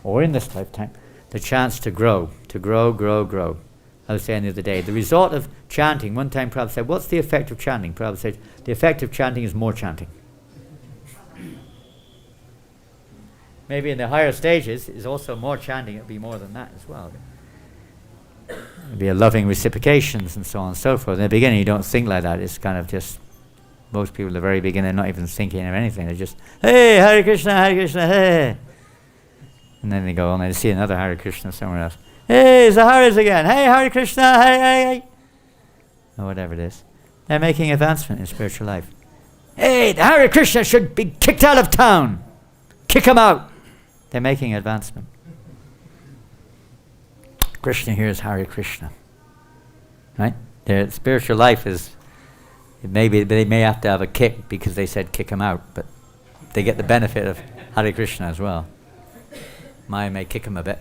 or in this lifetime, the chance to grow. I was saying the other day, the result of chanting, one time Prabhupada said, what's the effect of chanting? Prabhupada said, the effect of chanting is more chanting. Maybe in the higher stages is also more chanting, it'll be more than that as well. It'll be a loving reciprocations and so on and so forth. In the beginning you don't think like that, it's kind of just, most people at the very beginning are not even thinking of anything, they're just, hey, Hare Krishna, hey. And then they go on and they see another Hare Krishna somewhere else. Hey, Zaharas again. Hey, Hare Krishna, hey. Or whatever it is. They're making advancement in spiritual life. Hey, the Hare Krishna should be kicked out of town. Kick him out. They're making advancement. Krishna here is Hare Krishna. Right? Their spiritual life is, they may have to have a kick because they said kick him out, but they get the benefit of Hare Krishna as well. Maya may kick them a bit,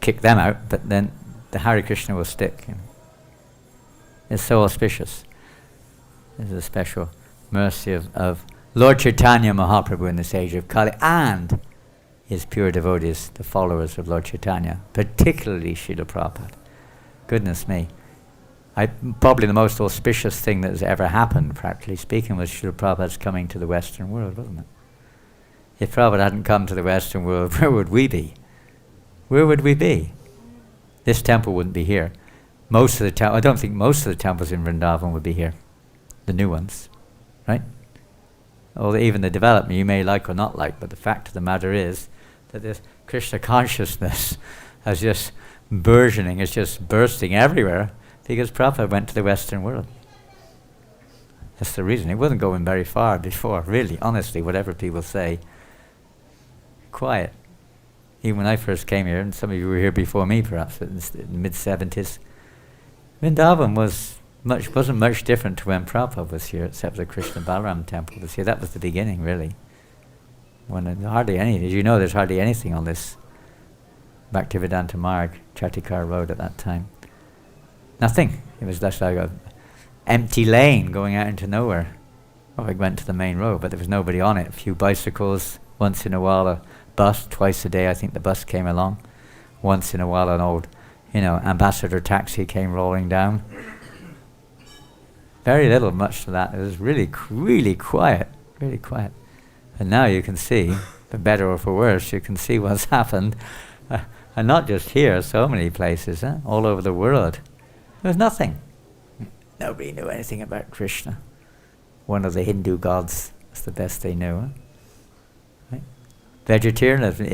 kick them out, but then the Hare Krishna will stick. You know. It's so auspicious. This is a special mercy of Lord Chaitanya Mahaprabhu in this age of Kali and his pure devotees, the followers of Lord Chaitanya, particularly Srila Prabhupada. Goodness me. Probably the most auspicious thing that has ever happened, practically speaking, was Srila Prabhupada's coming to the Western world, wasn't it? If Prabhupada hadn't come to the Western world, where would we be? Where would we be? This temple wouldn't be here. I don't think most of the temples in Vrindavan would be here. The new ones, right? Or even the development you may like or not like, but the fact of the matter is that this Krishna consciousness is just burgeoning, it's just bursting everywhere because Prabhupada went to the Western world. That's the reason. He wasn't going very far before, really, honestly, whatever people say. Quiet. Even when I first came here, and some of you were here before me perhaps, in the mid-70s, Vrindavan wasn't much different to when Prabhupada was here, except the Krishna Balaram temple was here. That was the beginning, really. Hardly anything. As you know, there's hardly anything on this Bhaktivedanta Marg, Chatikar Road at that time. Nothing. It was just like an empty lane going out into nowhere. Well, I went to the main road, but there was nobody on it. A few bicycles, once in a while a bus, twice a day I think the bus came along. Once in a while an old, ambassador taxi came rolling down. Very little, much to that. It was really, really quiet, really quiet. And now you can see, for better or for worse, you can see what's happened. And not just here, so many places, all over the world. There was nothing. Nobody knew anything about Krishna. One of the Hindu gods. That's the best they knew. Right? Vegetarianism.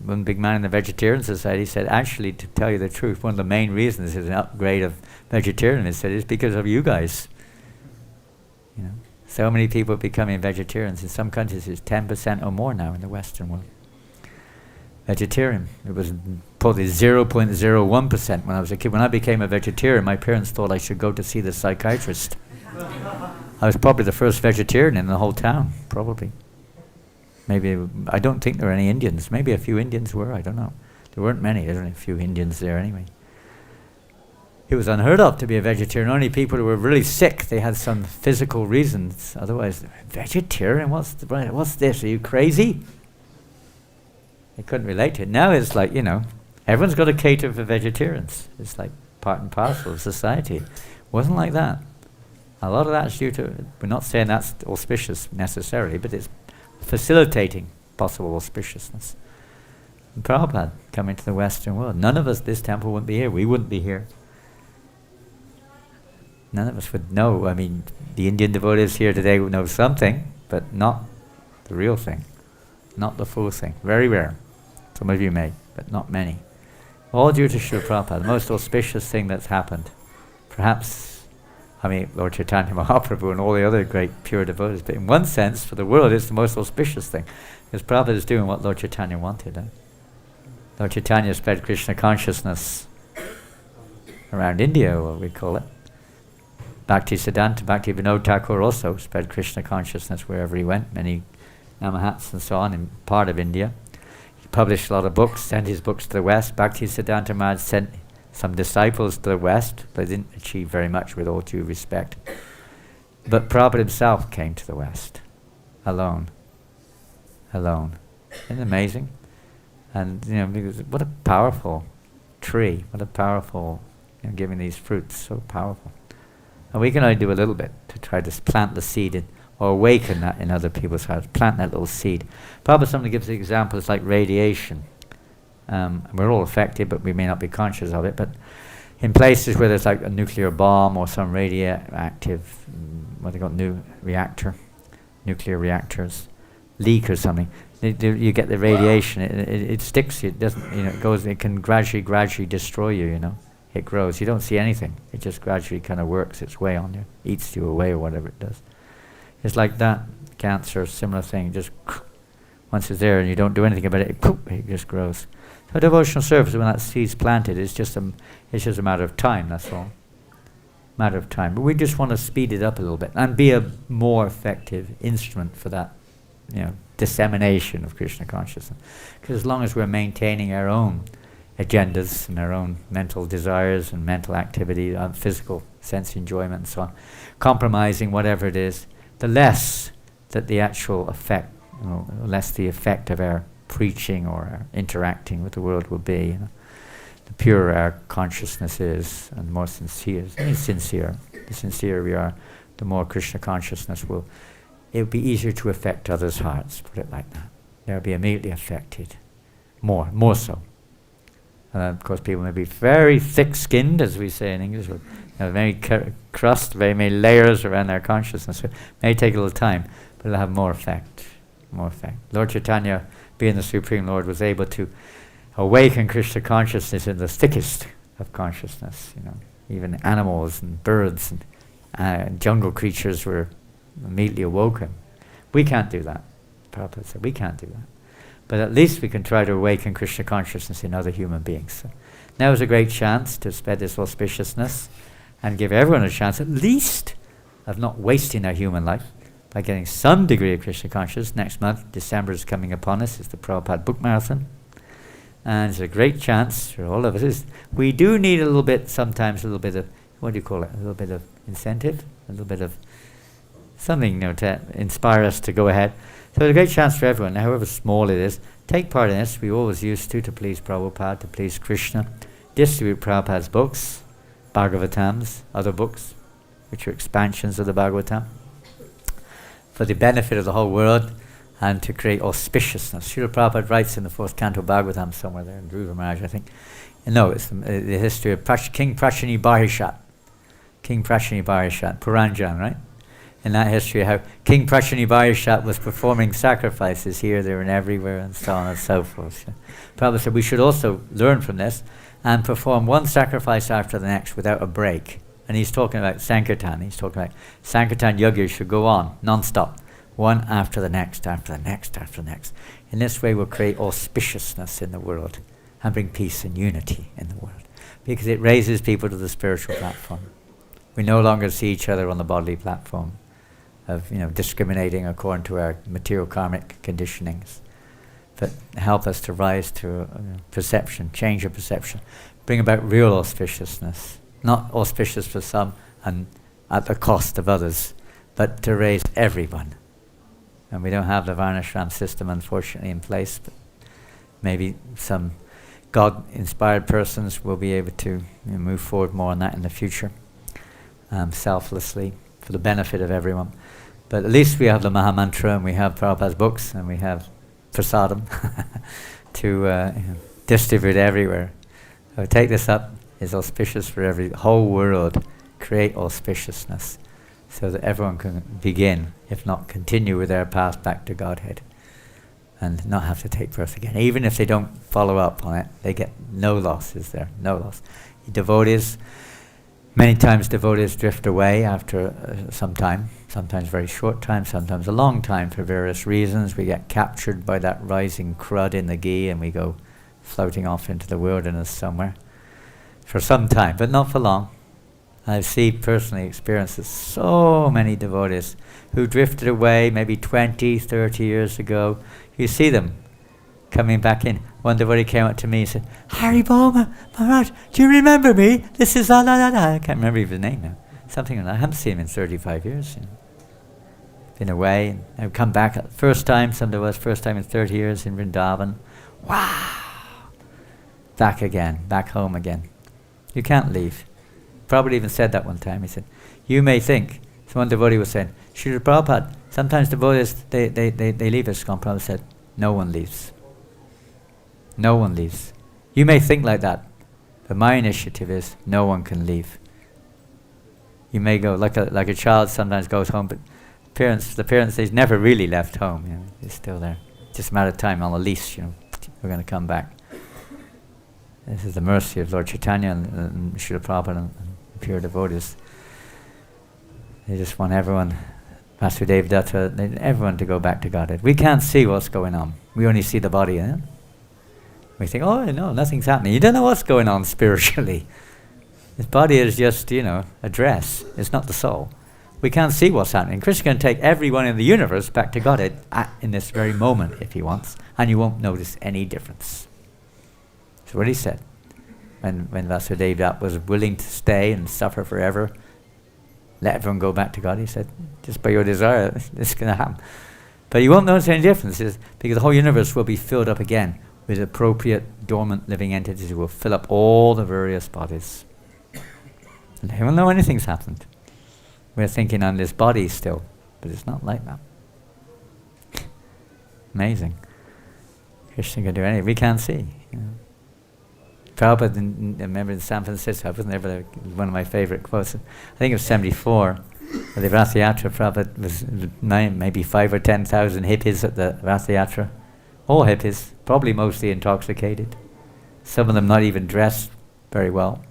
One big man in the Vegetarian Society said, actually, to tell you the truth, one of the main reasons is an upgrade of vegetarianism is because of you guys. So many people becoming vegetarians. In some countries it's 10% or more now in the Western world. Vegetarian. It was probably 0.01% when I was a kid. When I became a vegetarian, my parents thought I should go to see the psychiatrist. I was probably the first vegetarian in the whole town, probably. Maybe, I don't think there were any Indians. Maybe a few Indians were, I don't know. There weren't many, there were only a few Indians there anyway. It was unheard of to be a vegetarian. Only people who were really sick, they had some physical reasons. Otherwise, vegetarian, what's this, are you crazy? They couldn't relate to it. Now it's like, everyone's got to cater for vegetarians. It's like part and parcel of society. It wasn't like that. A lot of that's due to, we're not saying that's auspicious necessarily, but it's facilitating possible auspiciousness. And Prabhupada coming to the Western world. None of us, this temple wouldn't be here. We wouldn't be here. None of us would know. I mean, the Indian devotees here today would know something, but not the real thing. Not the full thing. Very rare. Some of you may, but not many. All due to Srila Prabhupada, the most auspicious thing that's happened. Perhaps, Lord Chaitanya Mahaprabhu and all the other great pure devotees, but in one sense, for the world, it's the most auspicious thing. Because Prabhupada is doing what Lord Chaitanya wanted. Lord Chaitanya spread Krishna consciousness around India, what we call it. Bhakti Vinod Thakur also spread Krishna consciousness wherever he went, many Namahats and so on in part of India. He published a lot of books, sent his books to the West. Bhaktisiddhanta Maharaj sent some disciples to the West, but didn't achieve very much with all due respect. But Prabhupada himself came to the West, alone. Isn't it amazing? And, because what a powerful tree, what a powerful, giving these fruits, so powerful. And we can only do a little bit to try to plant the seed or awaken that in other people's hearts, plant that little seed. Prabhupada somebody gives the example, it's like radiation. We're all affected, but we may not be conscious of it. But in places where there's like a nuclear bomb or some radioactive, nuclear reactors, leak or something, you get the radiation. It sticks. It doesn't. It goes. It can gradually destroy you. It grows. You don't see anything. It just gradually kind of works its way on you, eats you away or whatever it does. It's like that. Cancer, similar thing. Just once it's there and you don't do anything about it, it just grows. So devotional service, when that seed's planted, it's just a matter of time. That's all. matter of time. But we just want to speed it up a little bit and be a more effective instrument for that, dissemination of Krishna consciousness. Because as long as we're maintaining our own agendas and our own mental desires and mental activity and physical sense enjoyment and so on, compromising whatever it is, the less that the actual effect, less the effect of our preaching or our interacting with the world will be. The purer our consciousness is, and the more the sincere we are, the more Krishna consciousness it will be easier to affect others' hearts, put it like that. They'll be immediately affected, more so. Of course, people may be very thick-skinned, as we say in English, with very crust, very many layers around their consciousness. So it may take a little time, but it'll have more effect. Lord Chaitanya, being the Supreme Lord, was able to awaken Krishna consciousness in the thickest of consciousness. Even animals and birds and jungle creatures were immediately awoken. We can't do that. Prabhupada said we can't do that. But at least we can try to awaken Krishna consciousness in other human beings. So now is a great chance to spread this auspiciousness and give everyone a chance at least of not wasting their human life by getting some degree of Krishna consciousness. Next month, December is coming upon us, it's the Prabhupada Book Marathon. And it's a great chance for all of us. We do need sometimes a little bit of, what do you call it, a little bit of incentive, a little bit of something to inspire us to go ahead. So it's a great chance for everyone, however small it is. Take part in this. We always used to please Prabhupada, to please Krishna. Distribute Prabhupada's books, Bhagavatams, other books, which are expansions of the Bhagavatam, for the benefit of the whole world and to create auspiciousness. Srila Prabhupada writes in the 4th canto Bhagavatam somewhere there, in Dhruva Maharaj, I think. No, it's the history of King Prachini Barishat. King Prachini Barishat, Puranjan, right? In that history, how King Prachini Barishat was performing sacrifices here, there, and everywhere, and so on and so forth. Prabhupada said we should also learn from this and perform one sacrifice after the next without a break. And he's talking about Sankirtan. He's talking about Sankirtan Yajna should go on, non-stop, one after the next, after the next, after the next. In this way, we'll create auspiciousness in the world and bring peace and unity in the world, because it raises people to the spiritual platform. We no longer see each other on the bodily platform of discriminating according to our material karmic conditionings, but help us to rise to perception, change of perception, bring about real auspiciousness, not auspicious for some and at the cost of others, but to raise everyone. And we don't have the Varnashram system, unfortunately, in place, but maybe some God-inspired persons will be able to move forward more on that in the future, selflessly, for the benefit of everyone. But at least we have the Mahamantra, and we have Prabhupada's books, and we have prasadam to distribute everywhere. So take this up. It's auspicious for every whole world. Create auspiciousness so that everyone can begin, if not continue, with their path back to Godhead and not have to take birth again. Even if they don't follow up on it, they get no loss, is there? No loss. Devotees, many times devotees drift away after some time, sometimes very short time, sometimes a long time for various reasons. We get captured by that rising crud in the ghee and we go floating off into the wilderness somewhere for some time, but not for long. I've seen personally experiences so many devotees who drifted away maybe 20, 30 years ago. You see them coming back in. One devotee came up to me and said, "Hari Boma, Maharaj, do you remember me? This is I can't remember his name now. Something like that. I haven't seen him in 35 years. Been away, and I've come back. First time, some devotees, first time in 30 years in Vrindavan. Wow! Back again, back home again. You can't leave." Probably even said that one time. He said, "You may think," so one devotee was saying, "Srila Prabhupada, sometimes devotees, they leave ISKCON." Prabhupada said, "No one leaves. No one leaves. You may think like that, but my initiative is no one can leave. You may go like a child sometimes goes home, but the parents, they've never really left home. They're still there. Just a matter of time on a lease. We're going to come back." This is the mercy of Lord Chaitanya and Srila Prabhupada and pure devotees. They just want everyone, Vasudev Datta, everyone to go back to Godhead. We can't see what's going on. We only see the body. We think, "Oh no, nothing's happening." You don't know what's going on spiritually. This body is just, a dress. It's not the soul. We can't see what's happening. Krishna can take everyone in the universe back to Godhead in this very moment if he wants, and you won't notice any difference. That's what he said. When Vasudeva was willing to stay and suffer forever, let everyone go back to God, he said, just by your desire, this is going to happen. But you won't notice any differences because the whole universe will be filled up again with appropriate dormant living entities who will fill up all the various bodies. And they won't know anything's happened. We're thinking on this body still, but it's not like that. Amazing. Krishna can do anything. We can't see. Prabhupada, I remember in San Francisco, I wasn't there, but one of my favorite quotes. I think it was 74. At the Rath Yatra, Prabhupada was maybe 5,000 or 10,000 hippies at the Rath Yatra. All hippies, probably mostly intoxicated. Some of them not even dressed very well.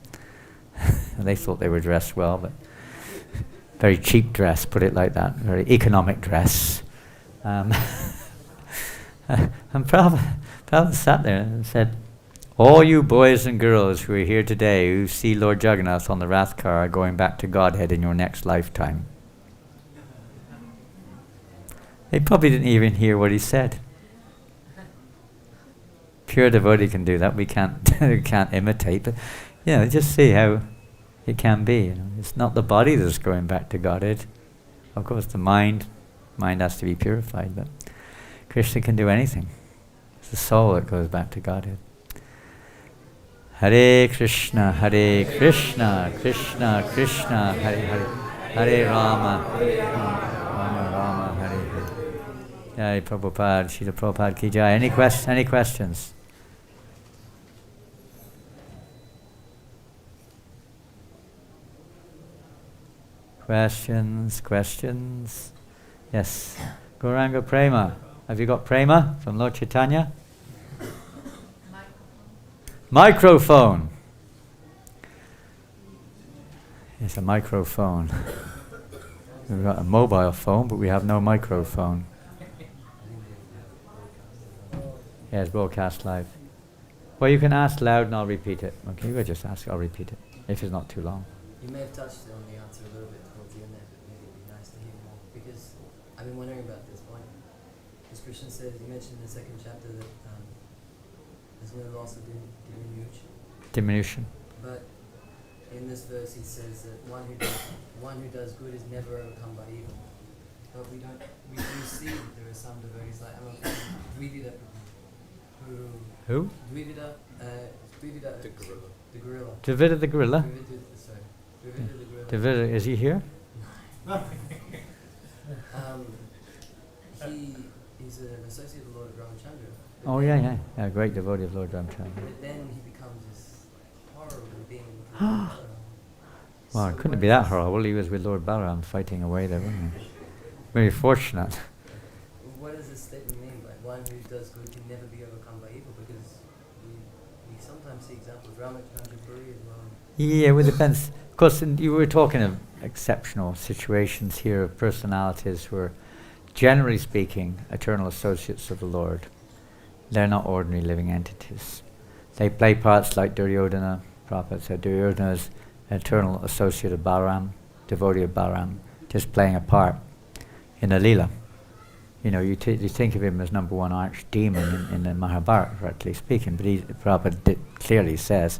They thought they were dressed well, but very cheap dress, put it like that, very economic dress. And Prabhupada sat there and said, all you boys and girls who are here today who see Lord Jagannath on the Rath car are going back to Godhead in your next lifetime. They probably didn't even hear what he said. Pure devotee can do that. We can't we can't imitate, but just see how it can be. It's not the body that's going back to Godhead. Of course, the mind has to be purified, but Krishna can do anything. It's the soul that goes back to Godhead. Hare Krishna, Krishna Krishna, Hare Hare, Hare Rama, Rama Rama, Hare Hare. Jai Prabhupada, Srila Prabhupada ki jai. Any questions? Questions? Yes. Gauranga Prema. Have you got Prema from Lord Chaitanya? Microphone. It's a microphone. We've got a mobile phone, but we have no microphone. Yes, broadcast live. Well, you can ask loud and I'll repeat it. Okay, you just ask, I'll repeat it, if it's not too long. You may have touched on the answer a little bit towards the end there, but maybe it'd be nice to hear more, because I've been wondering about this point. As Krishna says, you mentioned in the second chapter that there's no loss of diminution. But in this verse he says that one who does good is never overcome by evil. But we do see that there are some devotees like Dvivida Who? Dvivida the gorilla. Dvivida the gorilla? Dvivida the gorilla. Dvivida, is he here? He's an associate of the Lord Ramachandra. Oh yeah, a great devotee of Lord Ramachandra. But then he becomes this horrible being. Well, it couldn't be that horrible. He was with Lord Balaram fighting away there, wasn't he? Very fortunate. What does this statement mean? Like, one who does good can never be overcome by evil, because we sometimes see examples. Ramachandra Puri as well. Yeah, well, it depends. Of course, you were talking of exceptional situations here of personalities who are, generally speaking, eternal associates of the Lord. They're not ordinary living entities. They play parts like Duryodhana. Prabhupada said Duryodhana is an eternal associate of Balaram, devotee of Balaram, just playing a part in a Leela. You think of him as number one archdemon in the Mahabharata, rightly speaking, but Prabhupada clearly says,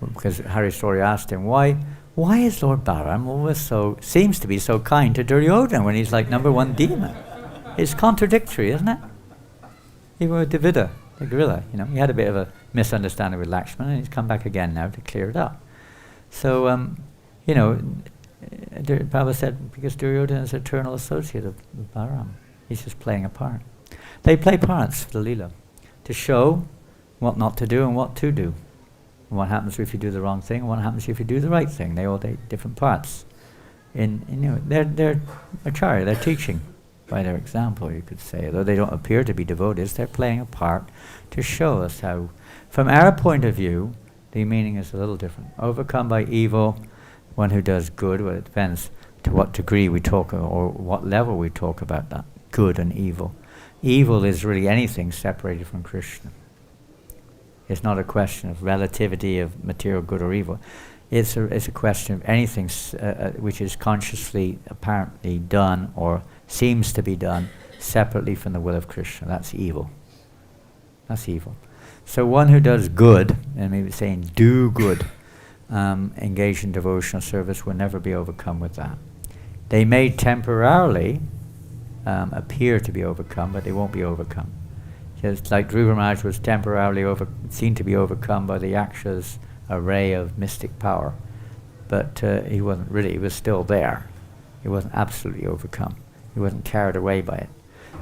because Hari Story asked him, why is Lord Balaram always seems to be so kind to Duryodhana when he's like number one demon? It's contradictory, isn't it? Even with Dvivida, the gorilla, he had a bit of a misunderstanding with Lakshmana, and he's come back again now to clear it up. So, Prabhupada said, because Duryodhana is an eternal associate of Balaram, he's just playing a part. They play parts for the Leela, to show what not to do and what to do. And what happens if you do the wrong thing, and what happens if you do the right thing. They all take different parts. They're acharya, they're teaching by their example, you could say. Though they don't appear to be devotees, they're playing a part to show us how, from our point of view, the meaning is a little different. Overcome by evil, one who does good, well, it depends to what degree we talk or what level we talk about that, good and evil. Evil is really anything separated from Krishna. It's not a question of relativity of material good or evil. It's a question of anything which is consciously apparently done or seems to be done separately from the will of Krishna. That's evil. That's evil. So one who does good, and maybe saying do good, engage in devotional service, will never be overcome with that. They may temporarily appear to be overcome, but they won't be overcome. Just like Dhruva Maharaj was temporarily seen to be overcome by the Yaksha's array of mystic power, but he wasn't really, he was still there. He wasn't absolutely overcome. He wasn't carried away by it.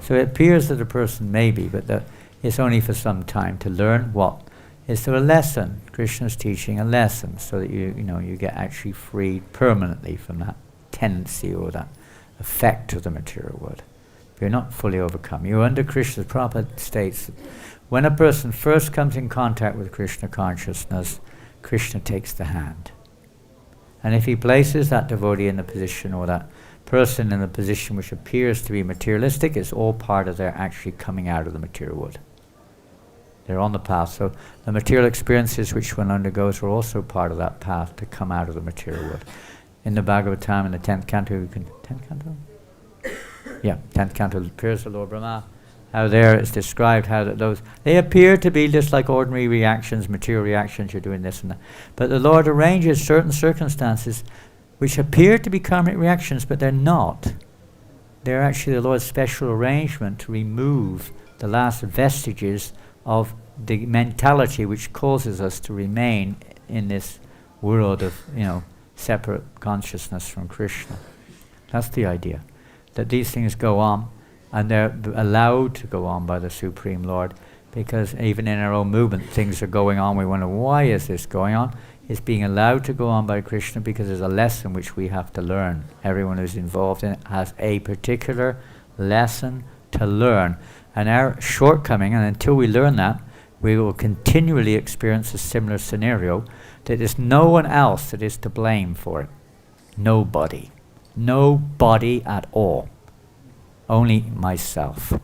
So it appears that a person may be, but it's only for some time to learn what? Is there a lesson? Krishna's teaching a lesson so that you get actually freed permanently from that tendency or that effect of the material world. But you're not fully overcome. You're under Krishna's proper states. When a person first comes in contact with Krishna consciousness, Krishna takes the hand. And if he places that devotee in the position or that person in a position which appears to be materialistic, it's all part of their actually coming out of the material world. They're on the path. So the material experiences which one undergoes are also part of that path to come out of the material world. In the Bhagavatam, in the 10th canto, 10th canto? Yeah, 10th canto, appears the Lord Brahma. How there it's described how that they appear to be just like ordinary reactions, material reactions, you're doing this and that. But the Lord arranges certain circumstances which appear to be karmic reactions, but they're not. They're actually the Lord's special arrangement to remove the last vestiges of the mentality which causes us to remain in this world of, separate consciousness from Krishna. That's the idea. That these things go on, and they're allowed to go on by the Supreme Lord, because even in our own movement things are going on. We wonder, why is this going on? It's being allowed to go on by Krishna because there's a lesson which we have to learn. Everyone who's involved in it has a particular lesson to learn. And our shortcoming, and until we learn that, we will continually experience a similar scenario, that there's no one else that is to blame for it. Nobody. Nobody at all. Only myself.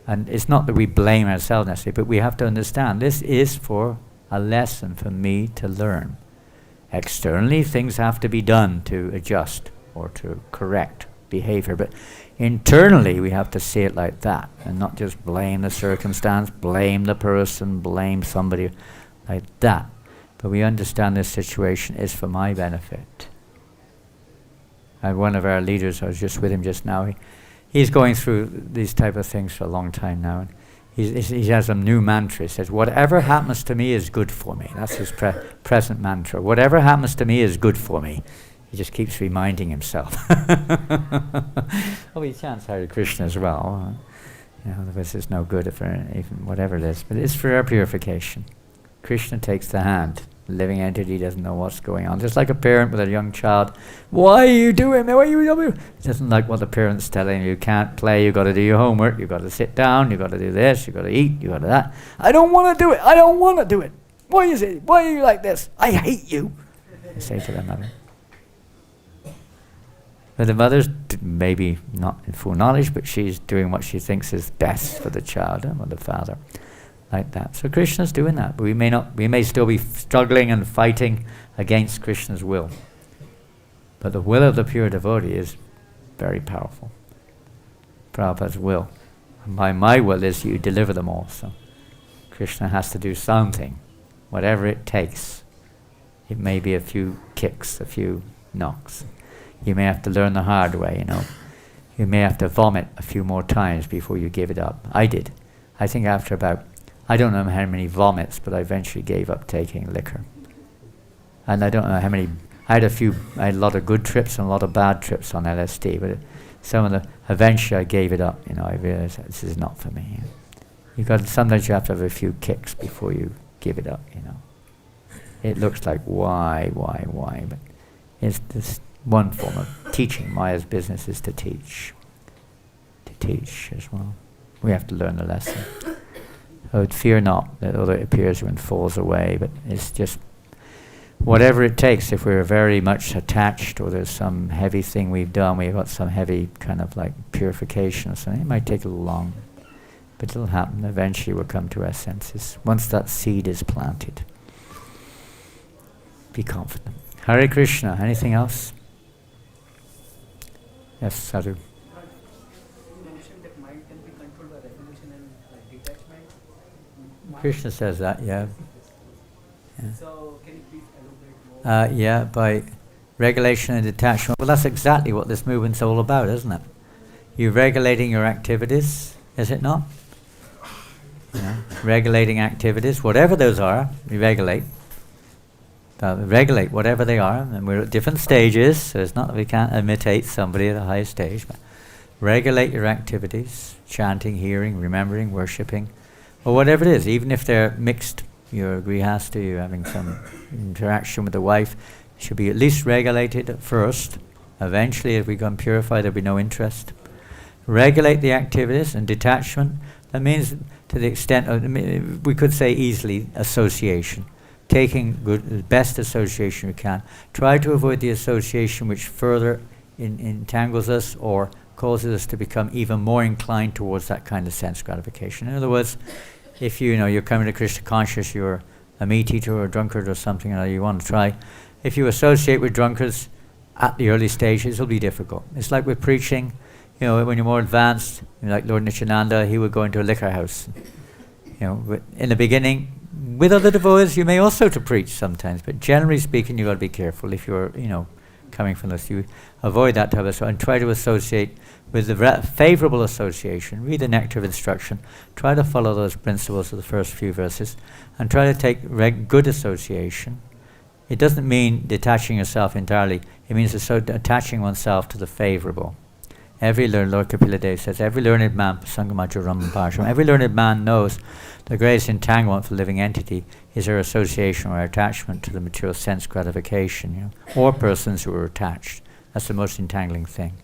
And it's not that we blame ourselves necessarily, but we have to understand this is for a lesson for me to learn. Externally, things have to be done to adjust or to correct behavior, but internally we have to see it like that and not just blame the circumstance, blame the person, blame somebody like that. But we understand this situation is for my benefit. And one of our leaders, I was just with him just now, he's going through these type of things for a long time now. And he has a new mantra. He says, whatever happens to me is good for me. That's his present mantra. Whatever happens to me is good for me. He just keeps reminding himself. He chants Hare Krishna as well. Otherwise it's no good for even whatever it is. But it's for our purification. Krishna takes the hand. The living entity doesn't know what's going on. Just like a parent with a young child. Why are you doing that? Why are you doing that? It doesn't like what the parent's telling you. You can't play, you've got to do your homework, you've got to sit down, you've got to do this, you've got to eat, you've got to that. I don't want to do it. I don't want to do it. Why is it? Why are you like this? I hate you. I say to their mother. But the mother's maybe not in full knowledge, but she's doing what she thinks is best for the child or the father. Like that. So Krishna's doing that, but we may still be struggling and fighting against Krishna's will. But the will of the pure devotee is very powerful. Prabhupada's will. And my will is you deliver them all. So Krishna has to do something, whatever it takes. It may be a few kicks, a few knocks. You may have to learn the hard way, You may have to vomit a few more times before you give it up. I did. I think after about, I don't know how many vomits, but I eventually gave up taking liquor. And I don't know how many, I had a lot of good trips and a lot of bad trips on LSD, but eventually I gave it up, I realized that this is not for me. Sometimes you have to have a few kicks before you give it up, It looks like why, but it's this one form of teaching. Maya's business is to teach as well. We have to learn the lesson. Fear not that although it appears when it falls away, but it's just whatever it takes. If we're very much attached or there's some heavy thing we've done, we've got some heavy kind of like purification or something, it might take a little long, but it'll happen. Eventually we'll come to our senses once that seed is planted. Be confident. Hare Krishna. Anything else? Yes, Sadhu. You mentioned that mind can be controlled by regulation and detachment. Krishna says that, yeah. So, can you please elaborate more? Yeah, by regulation and detachment. Well, that's exactly what this movement's all about, isn't it? You're regulating your activities, is it not? Regulating activities, whatever those are, we regulate. Regulate whatever they are, and we're at different stages, so it's not that we can't imitate somebody at a high stage, but regulate your activities, chanting, hearing, remembering, worshipping, or whatever it is, even if they're mixed. You're grihasta, you're having some interaction with the wife, should be at least regulated at first. Eventually, if we become purified, there'll be no interest. Regulate the activities and detachment. That means, to the extent of, we could say easily, association. Taking the best association we can. Try to avoid the association which further entangles us or causes us to become even more inclined towards that kind of sense gratification. In other words, if you're coming to Krishna conscious, you're a meat eater or a drunkard or something, you want to try. If you associate with drunkards at the early stages, it'll be difficult. It's like with preaching. When you're more advanced, like Lord Nityananda, he would go into a liquor house. In the beginning, with other devotees, you may also to preach sometimes, but generally speaking, you've got to be careful. If you're, coming from this, you avoid that type of and try to associate with the favorable association. Read the Nectar of Instruction. Try to follow those principles of the first few verses, and try to take good association. It doesn't mean detaching yourself entirely. It means attaching oneself to the favorable. Lord Kapila Dev says, every learned man, every learned man knows the greatest entanglement for the living entity is our association or our attachment to the material sense gratification, or persons who are attached. That's the most entangling thing.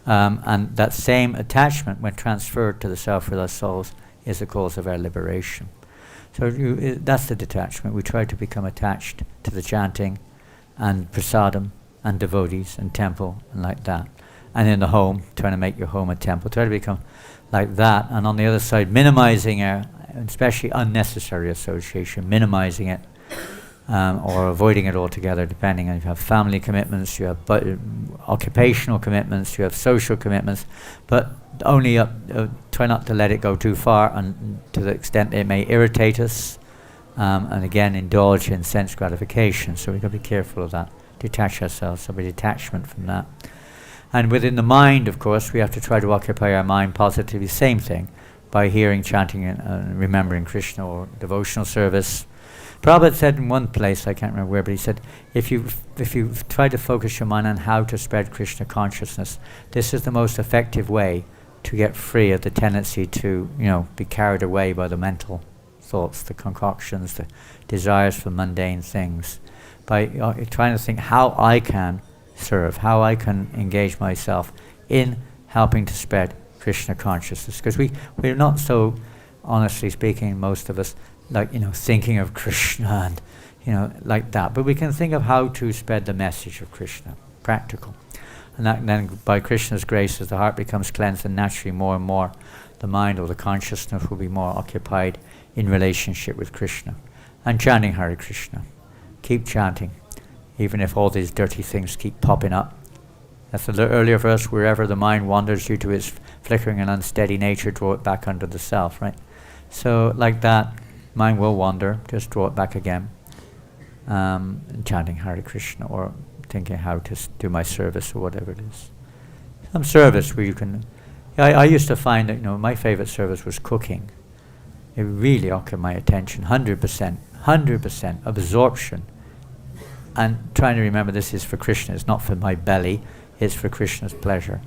And that same attachment, when transferred to the self-realized souls, is the cause of our liberation. So that's the detachment. We try to become attached to the chanting and prasadam and devotees and temple and like that. And in the home, trying to make your home a temple. Try to become like that. And on the other side, minimizing our, especially unnecessary association, minimizing it or avoiding it altogether, depending on if you have family commitments, you have occupational commitments, you have social commitments, but only try not to let it go too far and to the extent it may irritate us, and again indulge in sense gratification. So we've got to be careful of that. Detach ourselves, so be detachment from that. And within the mind, of course, we have to try to occupy our mind positively, same thing, by hearing, chanting, and remembering Krishna or devotional service. Prabhupada said in one place, I can't remember where, but he said, if you try to focus your mind on how to spread Krishna consciousness, this is the most effective way to get free of the tendency to, be carried away by the mental thoughts, the concoctions, the desires for mundane things. By trying to think how I can serve, how I can engage myself in helping to spread Krishna consciousness. Because we're not so, honestly speaking, most of us, thinking of Krishna and, like that. But we can think of how to spread the message of Krishna, practical. And that then, by Krishna's grace, as the heart becomes cleansed, and naturally more and more the mind or the consciousness will be more occupied in relationship with Krishna. And chanting Hare Krishna. Keep chanting. Even if all these dirty things keep popping up. That's the earlier verse, wherever the mind wanders due to its flickering and unsteady nature, draw it back under the self, right? So like that, mind will wander, just draw it back again. And chanting Hare Krishna, or thinking how to do my service or whatever it is. Some service where you can... I used to find that, my favorite service was cooking. It really occupied my attention, 100% absorption. And trying to remember this is for Krishna, it's not for my belly, it's for Krishna's pleasure.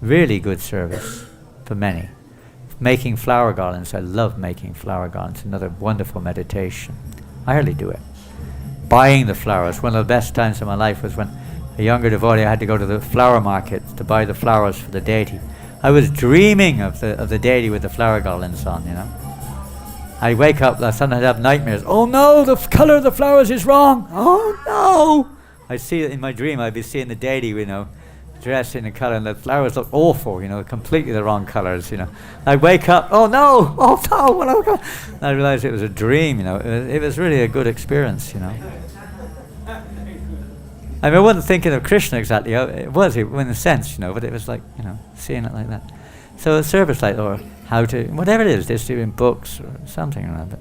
Really good service for many. Making flower garlands, I love making flower garlands, another wonderful meditation. I hardly do it. Buying the flowers, one of the best times of my life was when a younger devotee, I had to go to the flower market to buy the flowers for the deity. I was dreaming of the deity with the flower garlands on, I wake up, sometimes I have nightmares. Oh no, the color of the flowers is wrong. Oh no! I see it in my dream, I'd be seeing the deity, dressed in a color, and the flowers look awful, completely the wrong colors, I wake up, oh no, what I realized it was a dream, it was really a good experience, I mean, I wasn't thinking of Krishna exactly. It was in a sense, but it was like, seeing it like that. So a service like, or how to, whatever it is, they're doing books or something or other.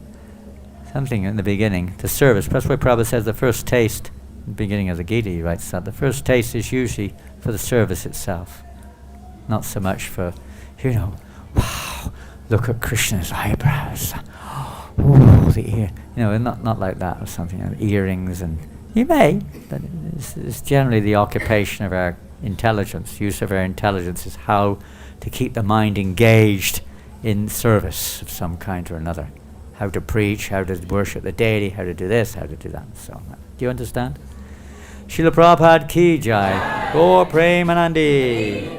Something in the beginning, the service. That's why Prabhupada says the first taste, in the beginning of the Gita, he writes that. The first taste is usually for the service itself. Not so much for, wow, look at Krishna's eyebrows. Oh, the ear. Not like that or something. Earrings and... You may, but it's generally the occupation of our intelligence. Use of our intelligence is how to keep the mind engaged in service of some kind or another. How to preach, how to worship the deity, how to do this, how to do that, and so on. Do you understand? Srila Prabhupada ki jai. Gaur Premanandi.